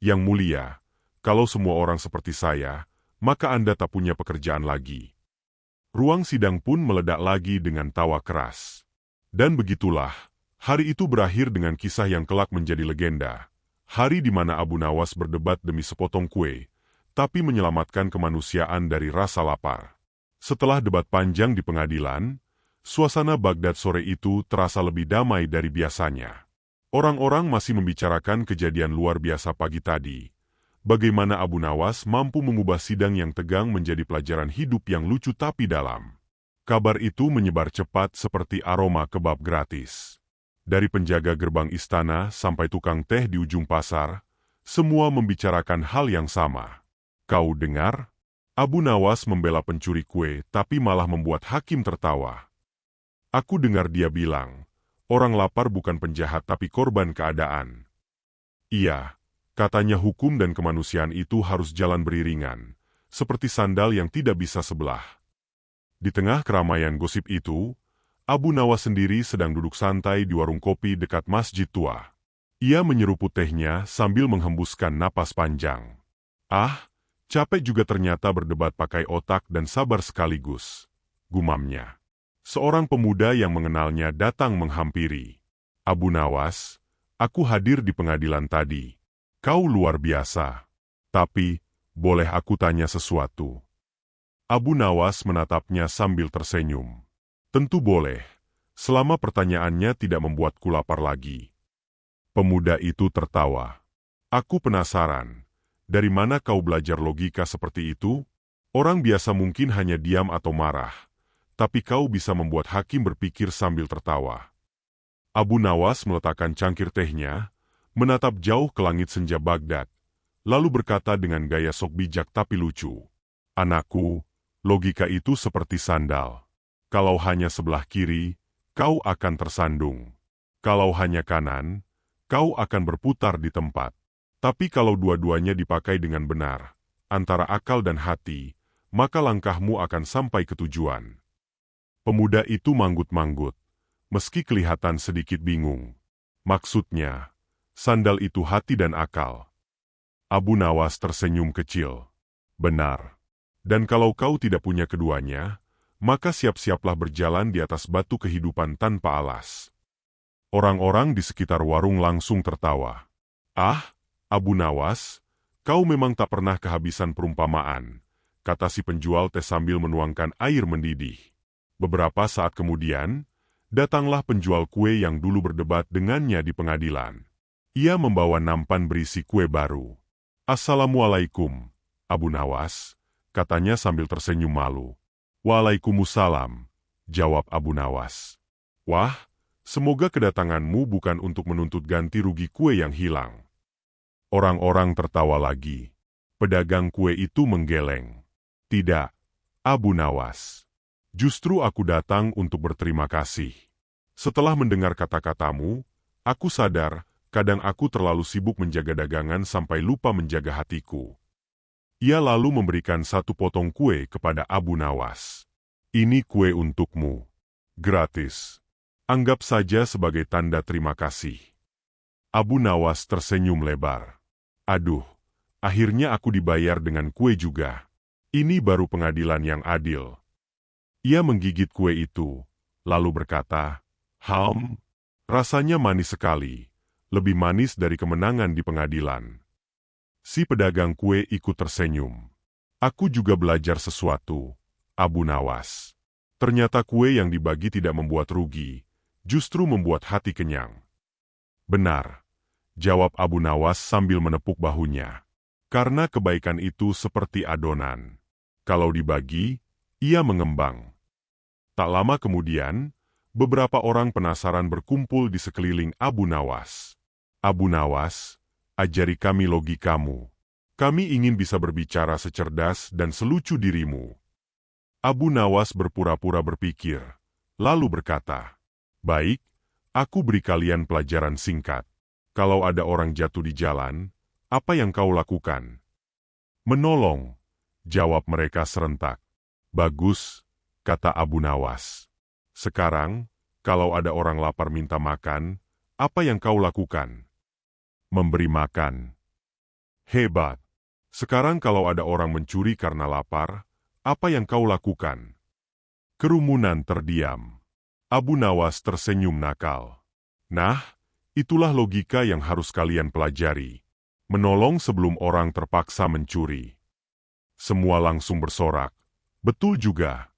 Yang Mulia, kalau semua orang seperti saya, maka Anda tak punya pekerjaan lagi. Ruang sidang pun meledak lagi dengan tawa keras. Dan begitulah, hari itu berakhir dengan kisah yang kelak menjadi legenda. Hari di mana Abu Nawas berdebat demi sepotong kue, tapi menyelamatkan kemanusiaan dari rasa lapar. Setelah debat panjang di pengadilan, suasana Baghdad sore itu terasa lebih damai dari biasanya. Orang-orang masih membicarakan kejadian luar biasa pagi tadi. Bagaimana Abu Nawas mampu mengubah sidang yang tegang menjadi pelajaran hidup yang lucu tapi dalam. Kabar itu menyebar cepat seperti aroma kebab gratis. Dari penjaga gerbang istana sampai tukang teh di ujung pasar, semua membicarakan hal yang sama. Kau dengar? Abu Nawas membela pencuri kue tapi malah membuat hakim tertawa. Aku dengar dia bilang, orang lapar bukan penjahat tapi korban keadaan. Iya, katanya hukum dan kemanusiaan itu harus jalan beriringan, seperti sandal yang tidak bisa sebelah. Di tengah keramaian gosip itu, Abu Nawas sendiri sedang duduk santai di warung kopi dekat masjid tua. Ia menyeruput tehnya sambil menghembuskan napas panjang. Capek juga ternyata berdebat pakai otak dan sabar sekaligus. gumamnya. Seorang pemuda yang mengenalnya datang menghampiri. Abu Nawas, aku hadir di pengadilan tadi. Kau luar biasa. Tapi, boleh aku tanya sesuatu? Abu Nawas menatapnya sambil tersenyum. Tentu boleh, selama pertanyaannya tidak membuatku lapar lagi. Pemuda itu tertawa. Aku penasaran, dari mana kau belajar logika seperti itu? Orang biasa mungkin hanya diam atau marah, tapi kau bisa membuat hakim berpikir sambil tertawa. Abu Nawas meletakkan cangkir tehnya, menatap jauh ke langit senja Baghdad, lalu berkata dengan gaya sok bijak tapi lucu. Anakku, logika itu seperti sandal. Kalau hanya sebelah kiri, kau akan tersandung. Kalau hanya kanan, kau akan berputar di tempat. Tapi kalau dua-duanya dipakai dengan benar, antara akal dan hati, maka langkahmu akan sampai ke tujuan. Pemuda itu manggut-manggut, meski kelihatan sedikit bingung. Maksudnya, sandal itu hati dan akal. Abu Nawas tersenyum kecil. Benar. Dan kalau kau tidak punya keduanya, maka siap-siaplah berjalan di atas batu kehidupan tanpa alas. Orang-orang di sekitar warung langsung tertawa. Ah, Abu Nawas, kau memang tak pernah kehabisan perumpamaan, kata si penjual teh sambil menuangkan air mendidih. Beberapa saat kemudian, datanglah penjual kue yang dulu berdebat dengannya di pengadilan. Ia membawa nampan berisi kue baru. Assalamualaikum, Abu Nawas, katanya sambil tersenyum malu. Waalaikumsalam, jawab Abu Nawas. Wah, semoga kedatanganmu bukan untuk menuntut ganti rugi kue yang hilang. Orang-orang tertawa lagi. Pedagang kue itu menggeleng. Tidak, Abu Nawas. Justru aku datang untuk berterima kasih. Setelah mendengar kata-katamu, aku sadar, kadang aku terlalu sibuk menjaga dagangan sampai lupa menjaga hatiku. Ia lalu memberikan satu potong kue kepada Abu Nawas. Ini kue untukmu. Gratis. Anggap saja sebagai tanda terima kasih. Abu Nawas tersenyum lebar. Aduh, akhirnya aku dibayar dengan kue juga. Ini baru pengadilan yang adil. Ia menggigit kue itu, lalu berkata, rasanya manis sekali, lebih manis dari kemenangan di pengadilan. Si pedagang kue ikut tersenyum. Aku juga belajar sesuatu, Abu Nawas. Ternyata kue yang dibagi tidak membuat rugi, justru membuat hati kenyang. Benar, jawab Abu Nawas sambil menepuk bahunya. Karena kebaikan itu seperti adonan. Kalau dibagi, ia mengembang. Tak lama kemudian, beberapa orang penasaran berkumpul di sekeliling Abu Nawas. Abu Nawas, ajari kami logikamu. Kami ingin bisa berbicara secerdas dan selucu dirimu. Abu Nawas berpura-pura berpikir, lalu berkata, baik, aku beri kalian pelajaran singkat. Kalau ada orang jatuh di jalan, apa yang kau lakukan? Menolong, jawab mereka serentak. Bagus, kata Abu Nawas. Sekarang, kalau ada orang lapar minta makan, apa yang kau lakukan? Memberi makan. Hebat. Sekarang kalau ada orang mencuri karena lapar, apa yang kau lakukan? Kerumunan terdiam. Abu Nawas tersenyum nakal. Nah, itulah logika yang harus kalian pelajari. Menolong sebelum orang terpaksa mencuri. Semua langsung bersorak. Betul juga.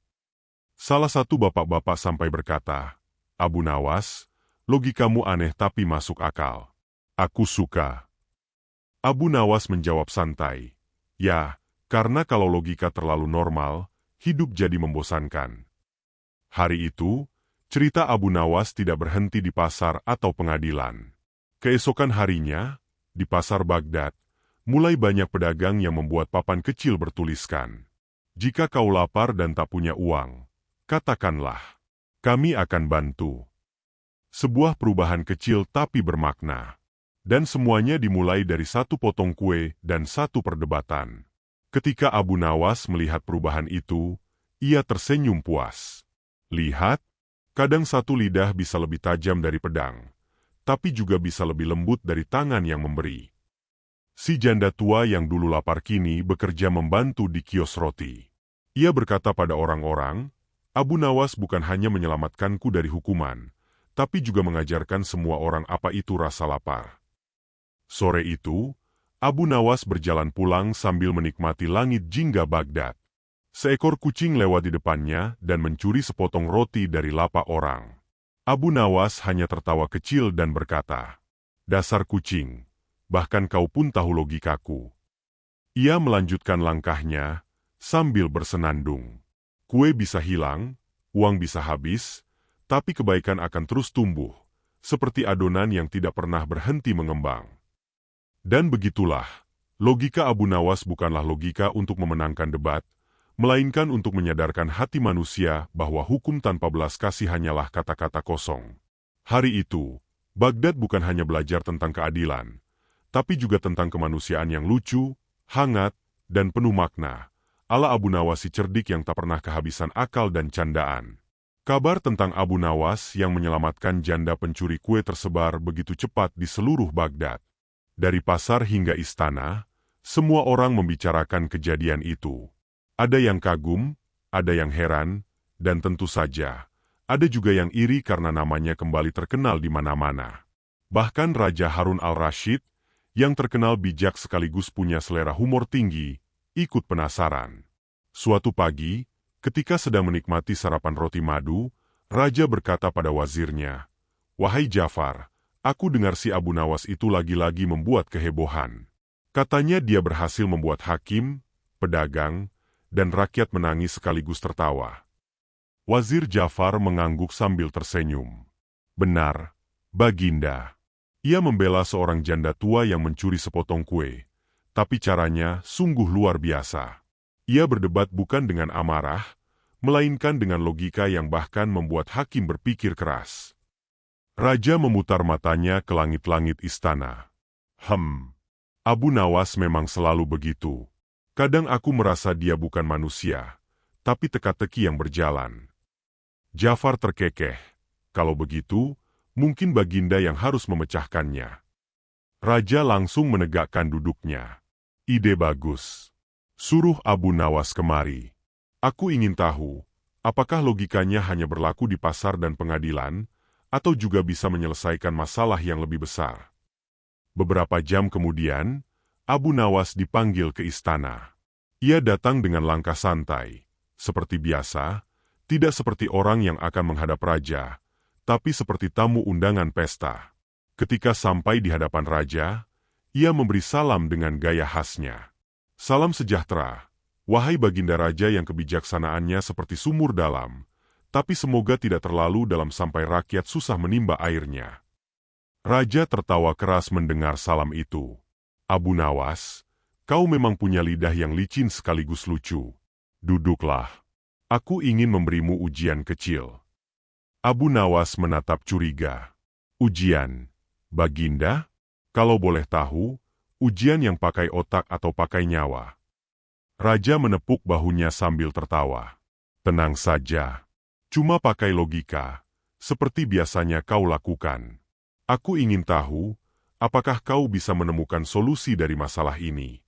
Salah satu bapak-bapak sampai berkata, Abu Nawas, logikamu aneh tapi masuk akal. Aku suka. Abu Nawas menjawab santai, ya, karena kalau logika terlalu normal, hidup jadi membosankan. Hari itu, cerita Abu Nawas tidak berhenti di pasar atau pengadilan. Keesokan harinya, di pasar Baghdad, mulai banyak pedagang yang membuat papan kecil bertuliskan, jika kau lapar dan tak punya uang, katakanlah, kami akan bantu. Sebuah perubahan kecil tapi bermakna. Dan semuanya dimulai dari satu potong kue dan satu perdebatan. Ketika Abu Nawas melihat perubahan itu, ia tersenyum puas. Lihat, kadang satu lidah bisa lebih tajam dari pedang, tapi juga bisa lebih lembut dari tangan yang memberi. Si janda tua yang dulu lapar kini bekerja membantu di kios roti. Ia berkata pada orang-orang, Abu Nawas bukan hanya menyelamatkanku dari hukuman, tapi juga mengajarkan semua orang apa itu rasa lapar. Sore itu, Abu Nawas berjalan pulang sambil menikmati langit jingga Baghdad. Seekor kucing lewat di depannya dan mencuri sepotong roti dari lapak orang. Abu Nawas hanya tertawa kecil dan berkata, "Dasar kucing, bahkan kau pun tahu logikaku." Ia melanjutkan langkahnya sambil bersenandung. Kue bisa hilang, uang bisa habis, tapi kebaikan akan terus tumbuh, seperti adonan yang tidak pernah berhenti mengembang. Dan begitulah, logika Abu Nawas bukanlah logika untuk memenangkan debat, melainkan untuk menyadarkan hati manusia bahwa hukum tanpa belas kasih hanyalah kata-kata kosong. Hari itu, Baghdad bukan hanya belajar tentang keadilan, tapi juga tentang kemanusiaan yang lucu, hangat, dan penuh makna, ala Abu Nawas si cerdik yang tak pernah kehabisan akal dan candaan. Kabar tentang Abu Nawas yang menyelamatkan janda pencuri kue tersebar begitu cepat di seluruh Baghdad. Dari pasar hingga istana, semua orang membicarakan kejadian itu. Ada yang kagum, ada yang heran, dan tentu saja, ada juga yang iri karena namanya kembali terkenal di mana-mana. Bahkan Raja Harun al-Rashid, yang terkenal bijak sekaligus punya selera humor tinggi, ikut penasaran. Suatu pagi, ketika sedang menikmati sarapan roti madu, Raja berkata pada wazirnya, "Wahai Jafar, aku dengar si Abu Nawas itu lagi-lagi membuat kehebohan. Katanya dia berhasil membuat hakim, pedagang, dan rakyat menangis sekaligus tertawa." Wazir Jafar mengangguk sambil tersenyum. "Benar, Baginda. Ia membela seorang janda tua yang mencuri sepotong kue, tapi caranya sungguh luar biasa. Ia berdebat bukan dengan amarah, melainkan dengan logika yang bahkan membuat hakim berpikir keras." Raja memutar matanya ke langit-langit istana. Abu Nawas memang selalu begitu. Kadang aku merasa dia bukan manusia, tapi teka-teki yang berjalan. Jafar terkekeh. Kalau begitu, mungkin Baginda yang harus memecahkannya. Raja langsung menegakkan duduknya. "Ide bagus. Suruh Abu Nawas kemari. Aku ingin tahu, apakah logikanya hanya berlaku di pasar dan pengadilan, atau juga bisa menyelesaikan masalah yang lebih besar." Beberapa jam kemudian, Abu Nawas dipanggil ke istana. Ia datang dengan langkah santai, seperti biasa, tidak seperti orang yang akan menghadap raja, tapi seperti tamu undangan pesta. Ketika sampai di hadapan raja, ia memberi salam dengan gaya khasnya. "Salam sejahtera, wahai Baginda Raja yang kebijaksanaannya seperti sumur dalam, tapi semoga tidak terlalu dalam sampai rakyat susah menimba airnya." Raja tertawa keras mendengar salam itu. "Abu Nawas, kau memang punya lidah yang licin sekaligus lucu. Duduklah. Aku ingin memberimu ujian kecil." Abu Nawas menatap curiga. "Ujian, Baginda? Kalau boleh tahu, ujian yang pakai otak atau pakai nyawa?" Raja menepuk bahunya sambil tertawa. "Tenang saja. Cuma pakai logika, seperti biasanya kau lakukan. Aku ingin tahu, apakah kau bisa menemukan solusi dari masalah ini?"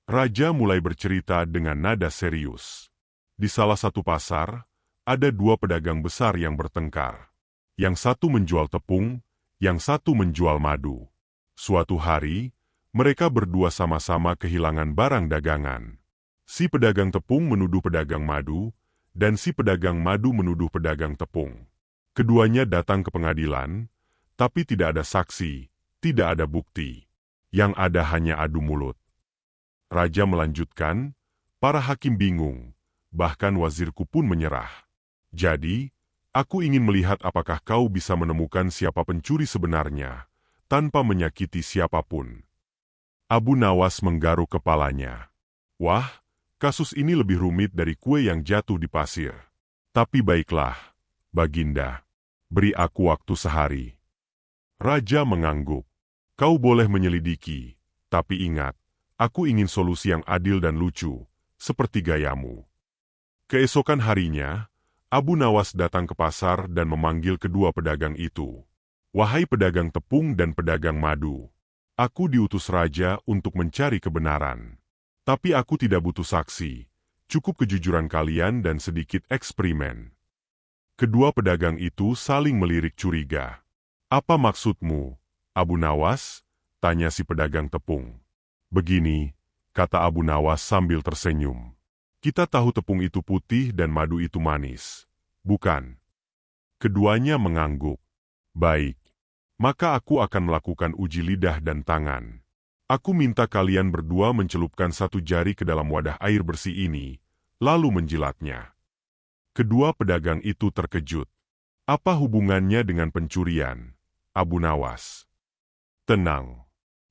Raja mulai bercerita dengan nada serius. Di salah satu pasar, ada dua pedagang besar yang bertengkar. Yang satu menjual tepung, yang satu menjual madu. Suatu hari, mereka berdua sama-sama kehilangan barang dagangan. Si pedagang tepung menuduh pedagang madu, dan si pedagang madu menuduh pedagang tepung. Keduanya datang ke pengadilan, tapi tidak ada saksi, tidak ada bukti. Yang ada hanya adu mulut. Raja melanjutkan, "Para hakim bingung, bahkan wazirku pun menyerah. Jadi, aku ingin melihat apakah kau bisa menemukan siapa pencuri sebenarnya, tanpa menyakiti siapapun." Abu Nawas menggaruk kepalanya. "Wah, kasus ini lebih rumit dari kue yang jatuh di pasir. Tapi baiklah, Baginda, beri aku waktu sehari." Raja mengangguk. "Kau boleh menyelidiki, tapi ingat, aku ingin solusi yang adil dan lucu, seperti gayamu." Keesokan harinya, Abu Nawas datang ke pasar dan memanggil kedua pedagang itu. "Wahai pedagang tepung dan pedagang madu, aku diutus raja untuk mencari kebenaran. Tapi aku tidak butuh saksi, Cukup kejujuran kalian dan sedikit eksperimen. Kedua pedagang itu saling melirik curiga. Apa maksudmu, Abu Nawas? Tanya si pedagang tepung. Begini, kata Abu Nawas sambil tersenyum. Kita tahu tepung itu putih dan madu itu manis. Bukan? Keduanya mengangguk. Baik. Maka aku akan melakukan uji lidah dan tangan. Aku minta kalian berdua mencelupkan satu jari ke dalam wadah air bersih ini, lalu menjilatnya. Kedua pedagang itu terkejut. Apa hubungannya dengan pencurian, Abu Nawas? Tenang.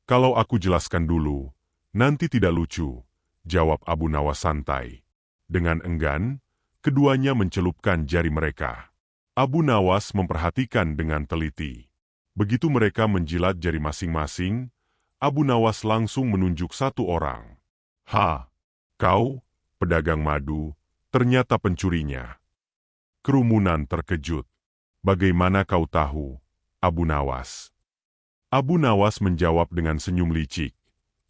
Kalau aku jelaskan dulu, nanti tidak lucu, jawab Abu Nawas santai. Dengan enggan, keduanya mencelupkan jari mereka. Abu Nawas memperhatikan dengan teliti. Begitu mereka menjilat jari masing-masing, Abu Nawas langsung menunjuk satu orang. Ha, kau, pedagang madu, ternyata pencurinya. Kerumunan terkejut. Bagaimana kau tahu, Abu Nawas? Abu Nawas menjawab dengan senyum licik.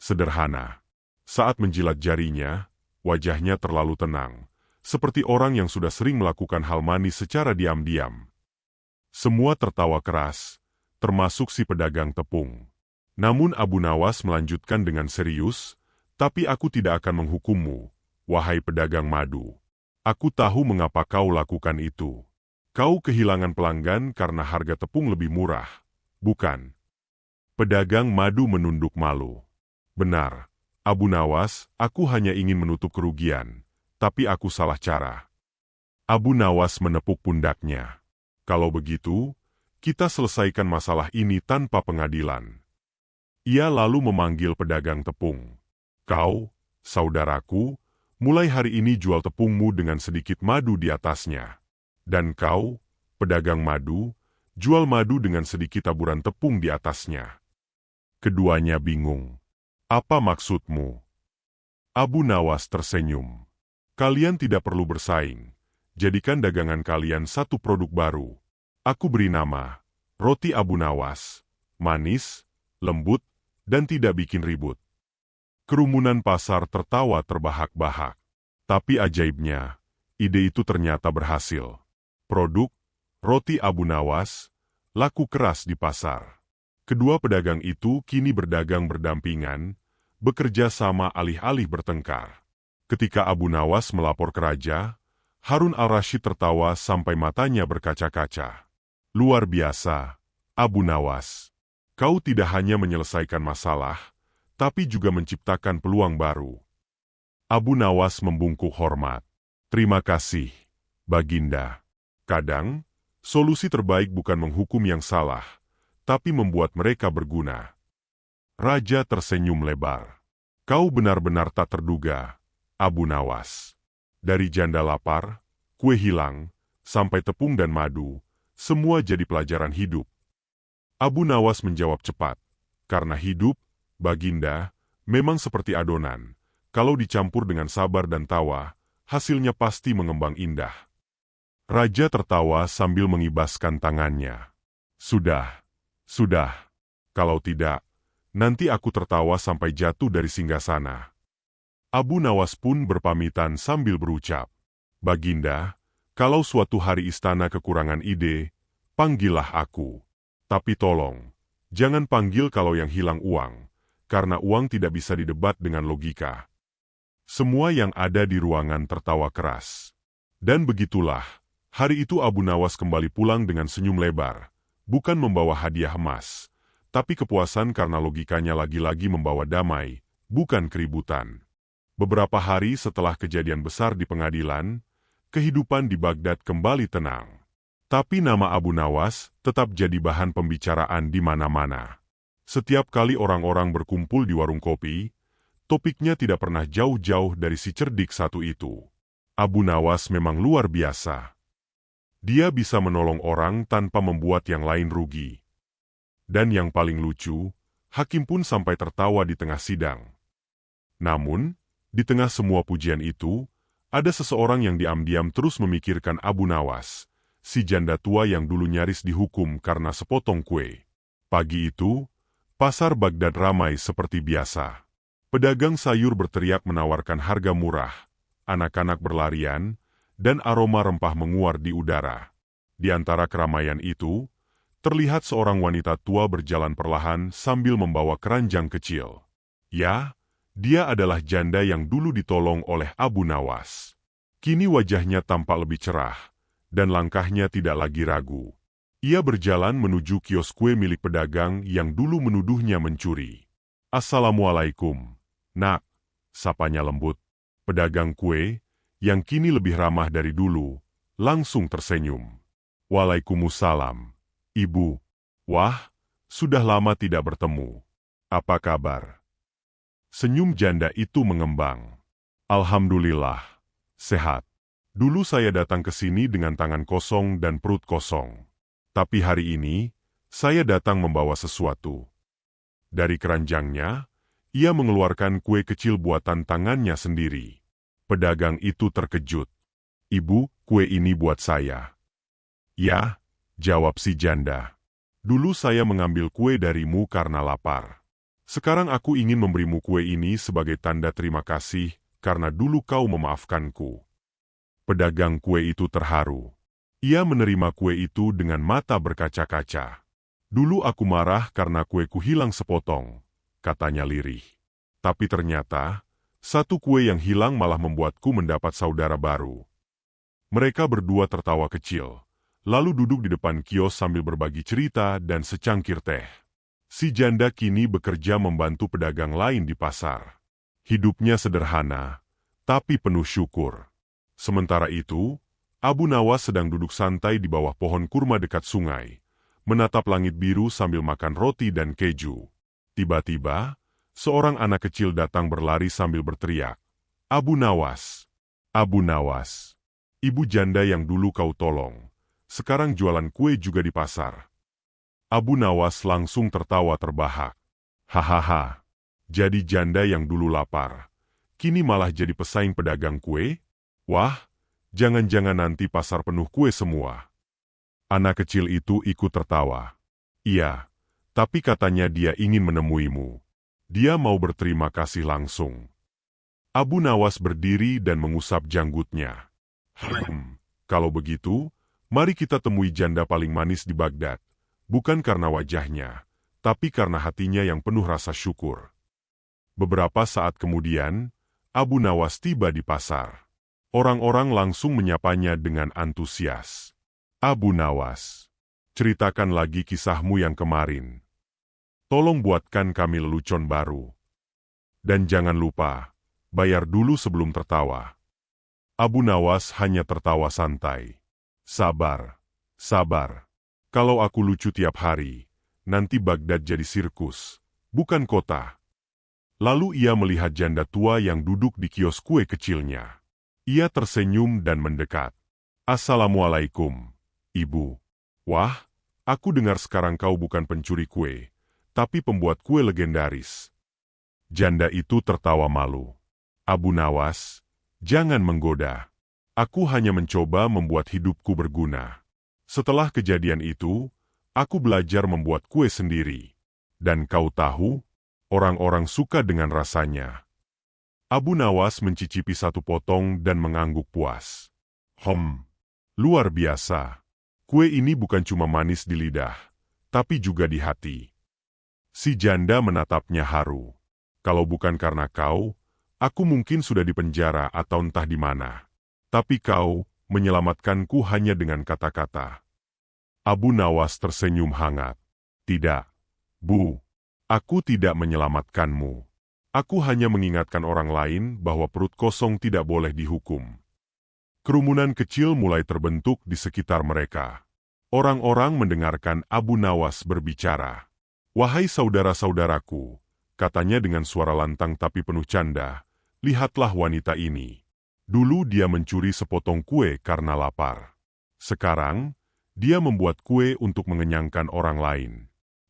Sederhana. Saat menjilat jarinya, wajahnya terlalu tenang, seperti orang yang sudah sering melakukan hal manis secara diam-diam. Semua tertawa keras, termasuk si pedagang tepung. Namun Abu Nawas melanjutkan dengan serius, tapi aku tidak akan menghukummu, wahai pedagang madu. Aku tahu mengapa kau lakukan itu. Kau kehilangan pelanggan karena harga tepung lebih murah, bukan? Pedagang madu menunduk malu. Benar, Abu Nawas, aku hanya ingin menutup kerugian, tapi aku salah cara. Abu Nawas menepuk pundaknya. Kalau begitu, kita selesaikan masalah ini tanpa pengadilan. Ia lalu memanggil pedagang tepung. Kau, saudaraku, mulai hari ini jual tepungmu dengan sedikit madu di atasnya. Dan kau, pedagang madu, jual madu dengan sedikit taburan tepung di atasnya. Keduanya bingung. Apa maksudmu? Abu Nawas tersenyum. Kalian tidak perlu bersaing. Jadikan dagangan kalian satu produk baru. Aku beri nama, Roti Abu Nawas. Manis, lembut, dan tidak bikin ribut. Kerumunan pasar tertawa terbahak-bahak. Tapi ajaibnya, ide itu ternyata berhasil. Produk, Roti Abu Nawas, laku keras di pasar. Kedua pedagang itu kini berdagang berdampingan, bekerja sama alih-alih bertengkar. Ketika Abu Nawas melapor ke raja, Harun al-Rashid tertawa sampai matanya berkaca-kaca. Luar biasa, Abu Nawas. Kau tidak hanya menyelesaikan masalah, tapi juga menciptakan peluang baru. Abu Nawas membungkuk hormat. Terima kasih, Baginda. Kadang, solusi terbaik bukan menghukum yang salah, tapi membuat mereka berguna. Raja tersenyum lebar. Kau benar-benar tak terduga, Abu Nawas. Dari janda lapar, kue hilang, sampai tepung dan madu, semua jadi pelajaran hidup. Abu Nawas menjawab cepat. Karena hidup, Baginda, memang seperti adonan. Kalau dicampur dengan sabar dan tawa, hasilnya pasti mengembang indah. Raja tertawa sambil mengibaskan tangannya. Sudah. Kalau tidak, nanti aku tertawa sampai jatuh dari singgasana. Abu Nawas pun berpamitan sambil berucap. Baginda, kalau suatu hari istana kekurangan ide, panggillah aku. Tapi tolong, jangan panggil kalau yang hilang uang, karena uang tidak bisa didebat dengan logika. Semua yang ada di ruangan tertawa keras. Dan begitulah, hari itu Abu Nawas kembali pulang dengan senyum lebar, bukan membawa hadiah emas, tapi kepuasan karena logikanya lagi-lagi membawa damai, bukan keributan. Beberapa hari setelah kejadian besar di pengadilan, kehidupan di Baghdad kembali tenang. Tapi nama Abu Nawas tetap jadi bahan pembicaraan di mana-mana. Setiap kali orang-orang berkumpul di warung kopi, topiknya tidak pernah jauh-jauh dari si cerdik satu itu. Abu Nawas memang luar biasa. Dia bisa menolong orang tanpa membuat yang lain rugi. Dan yang paling lucu, hakim pun sampai tertawa di tengah sidang. Namun, di tengah semua pujian itu, ada seseorang yang diam-diam terus memikirkan Abu Nawas, si janda tua yang dulu nyaris dihukum karena sepotong kue. Pagi itu, pasar Baghdad ramai seperti biasa. Pedagang sayur berteriak menawarkan harga murah, anak-anak berlarian, dan aroma rempah menguar di udara. Di antara keramaian itu, terlihat seorang wanita tua berjalan perlahan sambil membawa keranjang kecil. Ya, dia adalah janda yang dulu ditolong oleh Abu Nawas. Kini wajahnya tampak lebih cerah, dan langkahnya tidak lagi ragu. Ia berjalan menuju kios kue milik pedagang yang dulu menuduhnya mencuri. "Assalamualaikum, Nak," sapanya lembut. Pedagang kue, yang kini lebih ramah dari dulu, langsung tersenyum. "Waalaikumsalam, Ibu. Wah, sudah lama tidak bertemu. Apa kabar?" Senyum janda itu mengembang. "Alhamdulillah, sehat. Dulu saya datang ke sini dengan tangan kosong dan perut kosong. Tapi hari ini, saya datang membawa sesuatu." Dari keranjangnya, ia mengeluarkan kue kecil buatan tangannya sendiri. Pedagang itu terkejut. "Ibu, kue ini buat saya." "Ya," jawab si janda. "Dulu saya mengambil kue darimu karena lapar. Sekarang aku ingin memberimu kue ini sebagai tanda terima kasih karena dulu kau memaafkanku." Pedagang kue itu terharu. Ia menerima kue itu dengan mata berkaca-kaca. "Dulu aku marah karena kueku hilang sepotong," katanya lirih. "Tapi ternyata, satu kue yang hilang malah membuatku mendapat saudara baru." Mereka berdua tertawa kecil, lalu duduk di depan kios sambil berbagi cerita dan secangkir teh. Si janda kini bekerja membantu pedagang lain di pasar. Hidupnya sederhana, tapi penuh syukur. Sementara itu, Abu Nawas sedang duduk santai di bawah pohon kurma dekat sungai, menatap langit biru sambil makan roti dan keju. Tiba-tiba, seorang anak kecil datang berlari sambil berteriak, "Abu Nawas! Abu Nawas! Ibu janda yang dulu kau tolong, sekarang jualan kue juga di pasar." Abu Nawas langsung tertawa terbahak. "Hahaha, jadi janda yang dulu lapar, kini malah jadi pesaing pedagang kue? Wah, jangan-jangan nanti pasar penuh kue semua." Anak kecil itu ikut tertawa. "Iya, tapi katanya dia ingin menemuimu. Dia mau berterima kasih langsung." Abu Nawas berdiri dan mengusap janggutnya. Kalau begitu, mari kita temui janda paling manis di Baghdad. Bukan karena wajahnya, tapi karena hatinya yang penuh rasa syukur." Beberapa saat kemudian, Abu Nawas tiba di pasar. Orang-orang langsung menyapanya dengan antusias. "Abu Nawas, ceritakan lagi kisahmu yang kemarin. Tolong buatkan kami lelucon baru. Dan jangan lupa, bayar dulu sebelum tertawa." Abu Nawas hanya tertawa santai. "Sabar, sabar. Kalau aku lucu tiap hari, nanti Baghdad jadi sirkus, bukan kota." Lalu ia melihat janda tua yang duduk di kios kue kecilnya. Ia tersenyum dan mendekat. "Assalamualaikum, Ibu. Wah, aku dengar sekarang kau bukan pencuri kue, tapi pembuat kue legendaris." Janda itu tertawa malu. "Abu Nawas, jangan menggoda. Aku hanya mencoba membuat hidupku berguna. Setelah kejadian itu, aku belajar membuat kue sendiri. Dan kau tahu, orang-orang suka dengan rasanya." Abu Nawas mencicipi satu potong dan mengangguk puas. Luar biasa. Kue ini bukan cuma manis di lidah, tapi juga di hati." Si janda menatapnya haru. "Kalau bukan karena kau, aku mungkin sudah di penjara atau entah di mana. Tapi kau menyelamatkanku hanya dengan kata-kata." Abu Nawas tersenyum hangat. "Tidak, Bu. Aku tidak menyelamatkanmu. Aku hanya mengingatkan orang lain bahwa perut kosong tidak boleh dihukum." Kerumunan kecil mulai terbentuk di sekitar mereka. Orang-orang mendengarkan Abu Nawas berbicara. "Wahai saudara-saudaraku," katanya dengan suara lantang tapi penuh canda, "lihatlah wanita ini. Dulu dia mencuri sepotong kue karena lapar. Sekarang, dia membuat kue untuk mengenyangkan orang lain.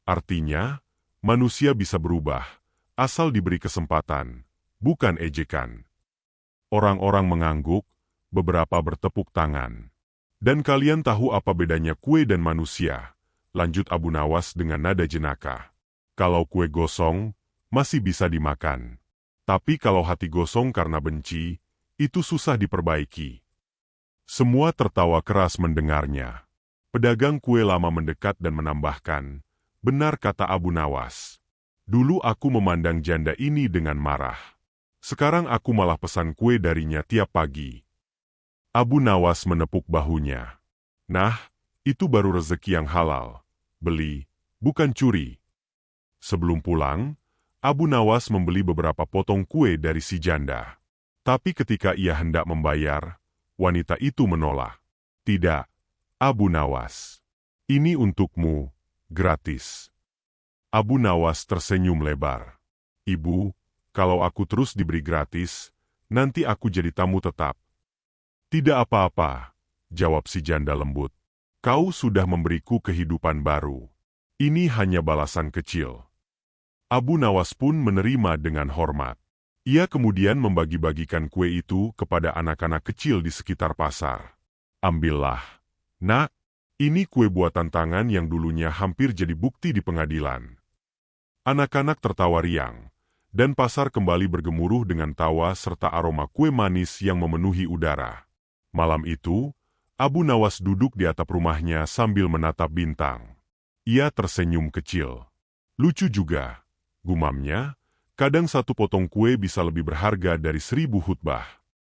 Artinya, manusia bisa berubah, asal diberi kesempatan, bukan ejekan." Orang-orang mengangguk, beberapa bertepuk tangan. "Dan kalian tahu apa bedanya kue dan manusia?" lanjut Abu Nawas dengan nada jenaka. "Kalau kue gosong, masih bisa dimakan. Tapi kalau hati gosong karena benci, Itu susah diperbaiki. Semua tertawa keras mendengarnya. Pedagang kue lama mendekat dan menambahkan, "Benar kata Abu Nawas. Dulu aku memandang janda ini dengan marah. Sekarang aku malah pesan kue darinya tiap pagi." Abu Nawas menepuk bahunya. "Nah, itu baru rezeki yang halal. Beli, bukan curi." Sebelum pulang, Abu Nawas membeli beberapa potong kue dari si janda. Tapi ketika ia hendak membayar, wanita itu menolak. "Tidak, Abu Nawas. Ini untukmu, gratis." Abu Nawas tersenyum lebar. "Ibu, kalau aku terus diberi gratis, nanti aku jadi tamu tetap." "Tidak apa-apa," jawab si janda lembut. "Kau sudah memberiku kehidupan baru. Ini hanya balasan kecil." Abu Nawas pun menerima dengan hormat. Ia kemudian membagi-bagikan kue itu kepada anak-anak kecil di sekitar pasar. "Ambillah, nak, ini kue buatan tangan yang dulunya hampir jadi bukti di pengadilan." Anak-anak tertawa riang, dan pasar kembali bergemuruh dengan tawa serta aroma kue manis yang memenuhi udara. Malam itu, Abu Nawas duduk di atap rumahnya sambil menatap bintang. Ia tersenyum kecil. "Lucu juga," gumamnya. "Kadang satu potong kue bisa lebih berharga dari 1000 khutbah.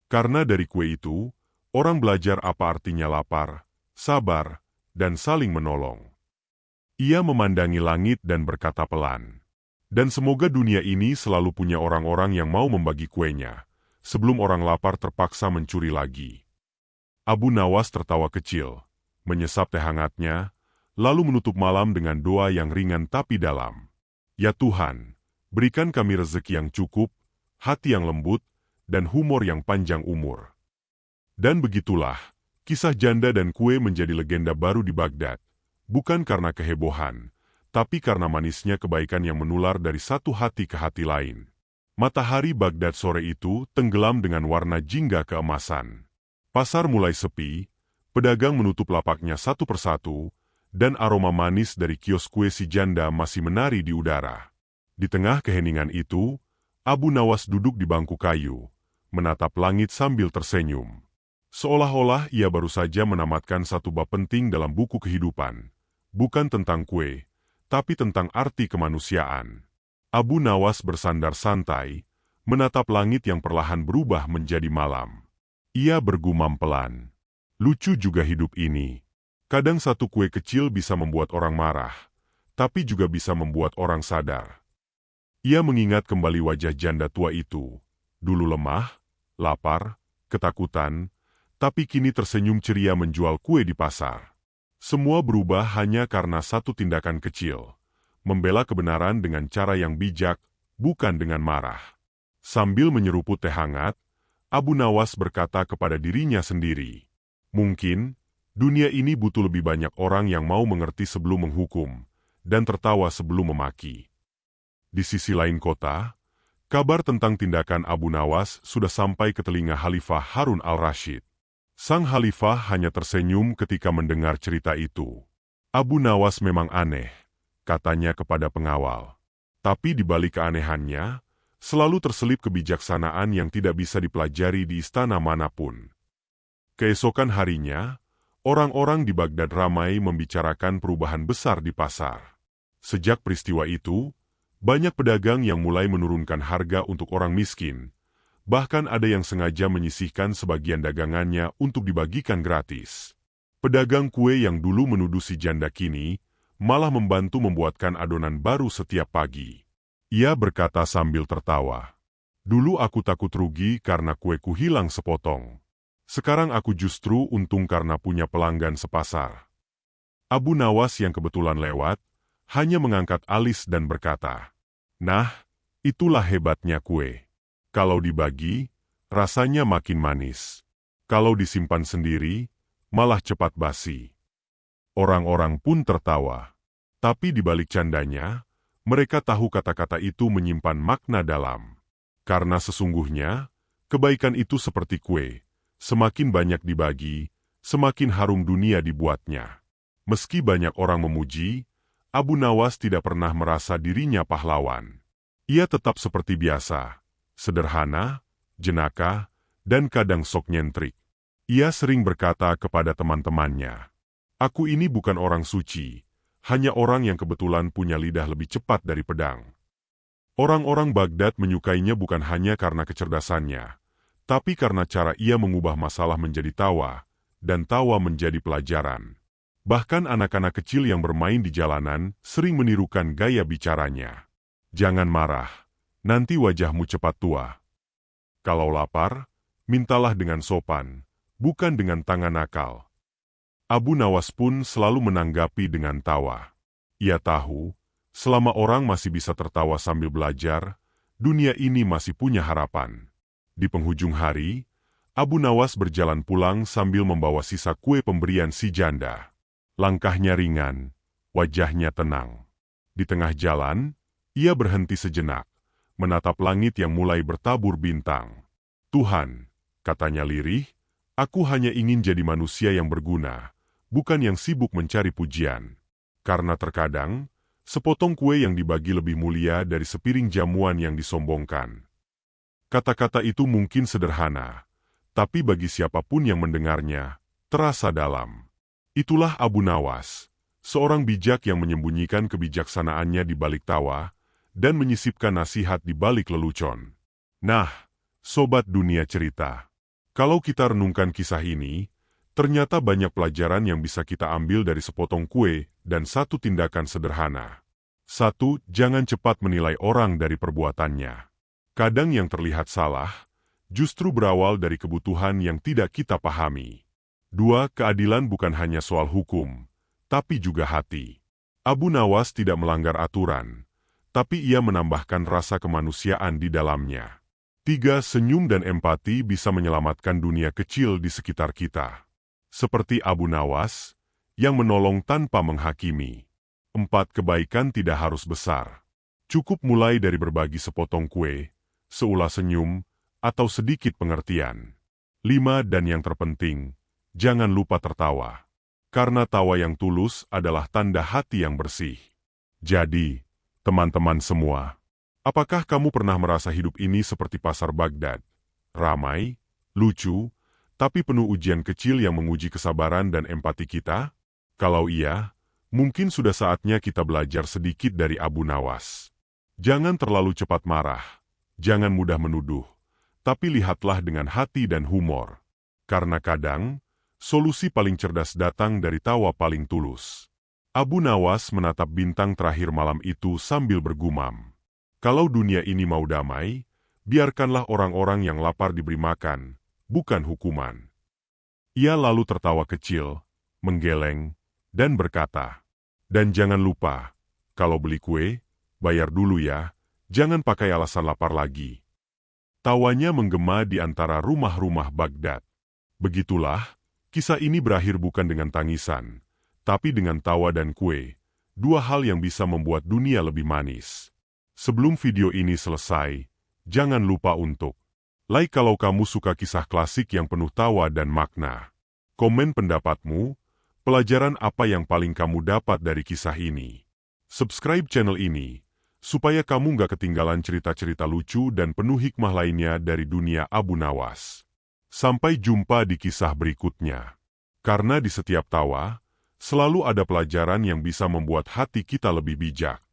Karena dari kue itu, orang belajar apa artinya lapar, sabar, dan saling menolong." Ia memandangi langit dan berkata pelan, "Dan semoga dunia ini selalu punya orang-orang yang mau membagi kuenya, sebelum orang lapar terpaksa mencuri lagi." Abu Nawas tertawa kecil, menyesap teh hangatnya, lalu menutup malam dengan doa yang ringan tapi dalam. "Ya Tuhan, berikan kami rezeki yang cukup, hati yang lembut, dan humor yang panjang umur." Dan begitulah, kisah janda dan kue menjadi legenda baru di Baghdad. Bukan karena kehebohan, tapi karena manisnya kebaikan yang menular dari satu hati ke hati lain. Matahari Baghdad sore itu tenggelam dengan warna jingga keemasan. Pasar mulai sepi, pedagang menutup lapaknya satu persatu, dan aroma manis dari kios kue si janda masih menari di udara. Di tengah keheningan itu, Abu Nawas duduk di bangku kayu, menatap langit sambil tersenyum. Seolah-olah ia baru saja menamatkan satu bab penting dalam buku kehidupan. Bukan tentang kue, tapi tentang arti kemanusiaan. Abu Nawas bersandar santai, menatap langit yang perlahan berubah menjadi malam. Ia bergumam pelan, "Lucu juga hidup ini. Kadang satu kue kecil bisa membuat orang marah, tapi juga bisa membuat orang sadar." Ia mengingat kembali wajah janda tua itu. Dulu lemah, lapar, ketakutan, tapi kini tersenyum ceria menjual kue di pasar. Semua berubah hanya karena satu tindakan kecil. Membela kebenaran dengan cara yang bijak, bukan dengan marah. Sambil menyeruput teh hangat, Abu Nawas berkata kepada dirinya sendiri, "Mungkin, dunia ini butuh lebih banyak orang yang mau mengerti sebelum menghukum, dan tertawa sebelum memaki." Di sisi lain kota, kabar tentang tindakan Abu Nawas sudah sampai ke telinga Khalifah Harun al-Rashid. Sang Khalifah hanya tersenyum ketika mendengar cerita itu. "Abu Nawas memang aneh," katanya kepada pengawal. Tapi di balik keanehannya, selalu terselip kebijaksanaan yang tidak bisa dipelajari di istana manapun. Keesokan harinya, orang-orang di Baghdad ramai membicarakan perubahan besar di pasar. Sejak peristiwa itu, banyak pedagang yang mulai menurunkan harga untuk orang miskin. Bahkan ada yang sengaja menyisihkan sebagian dagangannya untuk dibagikan gratis. Pedagang kue yang dulu menuduh si janda kini, malah membantu membuatkan adonan baru setiap pagi. Ia berkata sambil tertawa, "Dulu aku takut rugi karena kueku hilang sepotong. Sekarang aku justru untung karena punya pelanggan sepasar." Abu Nawas yang kebetulan lewat, hanya mengangkat alis dan berkata, "Nah, itulah hebatnya kue. Kalau dibagi, rasanya makin manis. Kalau disimpan sendiri, malah cepat basi." Orang-orang pun tertawa. Tapi di balik candanya, mereka tahu kata-kata itu menyimpan makna dalam. Karena sesungguhnya, kebaikan itu seperti kue. Semakin banyak dibagi, semakin harum dunia dibuatnya. Meski banyak orang memuji, Abu Nawas tidak pernah merasa dirinya pahlawan. Ia tetap seperti biasa, sederhana, jenaka, dan kadang sok nyentrik. Ia sering berkata kepada teman-temannya, "Aku ini bukan orang suci, hanya orang yang kebetulan punya lidah lebih cepat dari pedang." Orang-orang Baghdad menyukainya bukan hanya karena kecerdasannya, tapi karena cara ia mengubah masalah menjadi tawa, dan tawa menjadi pelajaran. Bahkan anak-anak kecil yang bermain di jalanan sering menirukan gaya bicaranya. "Jangan marah, nanti wajahmu cepat tua. Kalau lapar, mintalah dengan sopan, bukan dengan tangan nakal." Abu Nawas pun selalu menanggapi dengan tawa. Ia tahu, selama orang masih bisa tertawa sambil belajar, dunia ini masih punya harapan. Di penghujung hari, Abu Nawas berjalan pulang sambil membawa sisa kue pemberian si janda. Langkahnya ringan, wajahnya tenang. Di tengah jalan, ia berhenti sejenak, menatap langit yang mulai bertabur bintang. "Tuhan," katanya lirih, "aku hanya ingin jadi manusia yang berguna, bukan yang sibuk mencari pujian. Karena terkadang, sepotong kue yang dibagi lebih mulia dari sepiring jamuan yang disombongkan." Kata-kata itu mungkin sederhana, tapi bagi siapapun yang mendengarnya, terasa dalam. Itulah Abu Nawas, seorang bijak yang menyembunyikan kebijaksanaannya di balik tawa, dan menyisipkan nasihat di balik lelucon. Nah, sobat dunia cerita, kalau kita renungkan kisah ini, ternyata banyak pelajaran yang bisa kita ambil dari sepotong kue dan satu tindakan sederhana. 1. Jangan cepat menilai orang dari perbuatannya. Kadang yang terlihat salah, justru berawal dari kebutuhan yang tidak kita pahami. 2. Keadilan bukan hanya soal hukum, tapi juga hati. Abu Nawas tidak melanggar aturan, tapi ia menambahkan rasa kemanusiaan di dalamnya. 3. Senyum dan empati bisa menyelamatkan dunia kecil di sekitar kita. Seperti Abu Nawas, yang menolong tanpa menghakimi. 4. Kebaikan tidak harus besar. Cukup mulai dari berbagi sepotong kue, seulas senyum, atau sedikit pengertian. 5. Dan yang terpenting, jangan lupa tertawa. Karena tawa yang tulus adalah tanda hati yang bersih. Jadi, teman-teman semua, apakah kamu pernah merasa hidup ini seperti pasar Baghdad? Ramai, lucu, tapi penuh ujian kecil yang menguji kesabaran dan empati kita? Kalau iya, mungkin sudah saatnya kita belajar sedikit dari Abu Nawas. Jangan terlalu cepat marah, jangan mudah menuduh, tapi lihatlah dengan hati dan humor. Karena kadang, solusi paling cerdas datang dari tawa paling tulus. Abu Nawas menatap bintang terakhir malam itu sambil bergumam. Kalau dunia ini mau damai, biarkanlah orang-orang yang lapar diberi makan, bukan hukuman. Ia lalu tertawa kecil, menggeleng, dan berkata, "Dan jangan lupa, kalau beli kue, bayar dulu ya, jangan pakai alasan lapar lagi." Tawanya menggema di antara rumah-rumah Baghdad. Begitulah, kisah ini berakhir bukan dengan tangisan, tapi dengan tawa dan kue, dua hal yang bisa membuat dunia lebih manis. Sebelum video ini selesai, jangan lupa untuk like kalau kamu suka kisah klasik yang penuh tawa dan makna. Komen pendapatmu, pelajaran apa yang paling kamu dapat dari kisah ini. Subscribe channel ini, supaya kamu nggak ketinggalan cerita-cerita lucu dan penuh hikmah lainnya dari dunia Abu Nawas. Sampai jumpa di kisah berikutnya. Karena di setiap tawa, selalu ada pelajaran yang bisa membuat hati kita lebih bijak.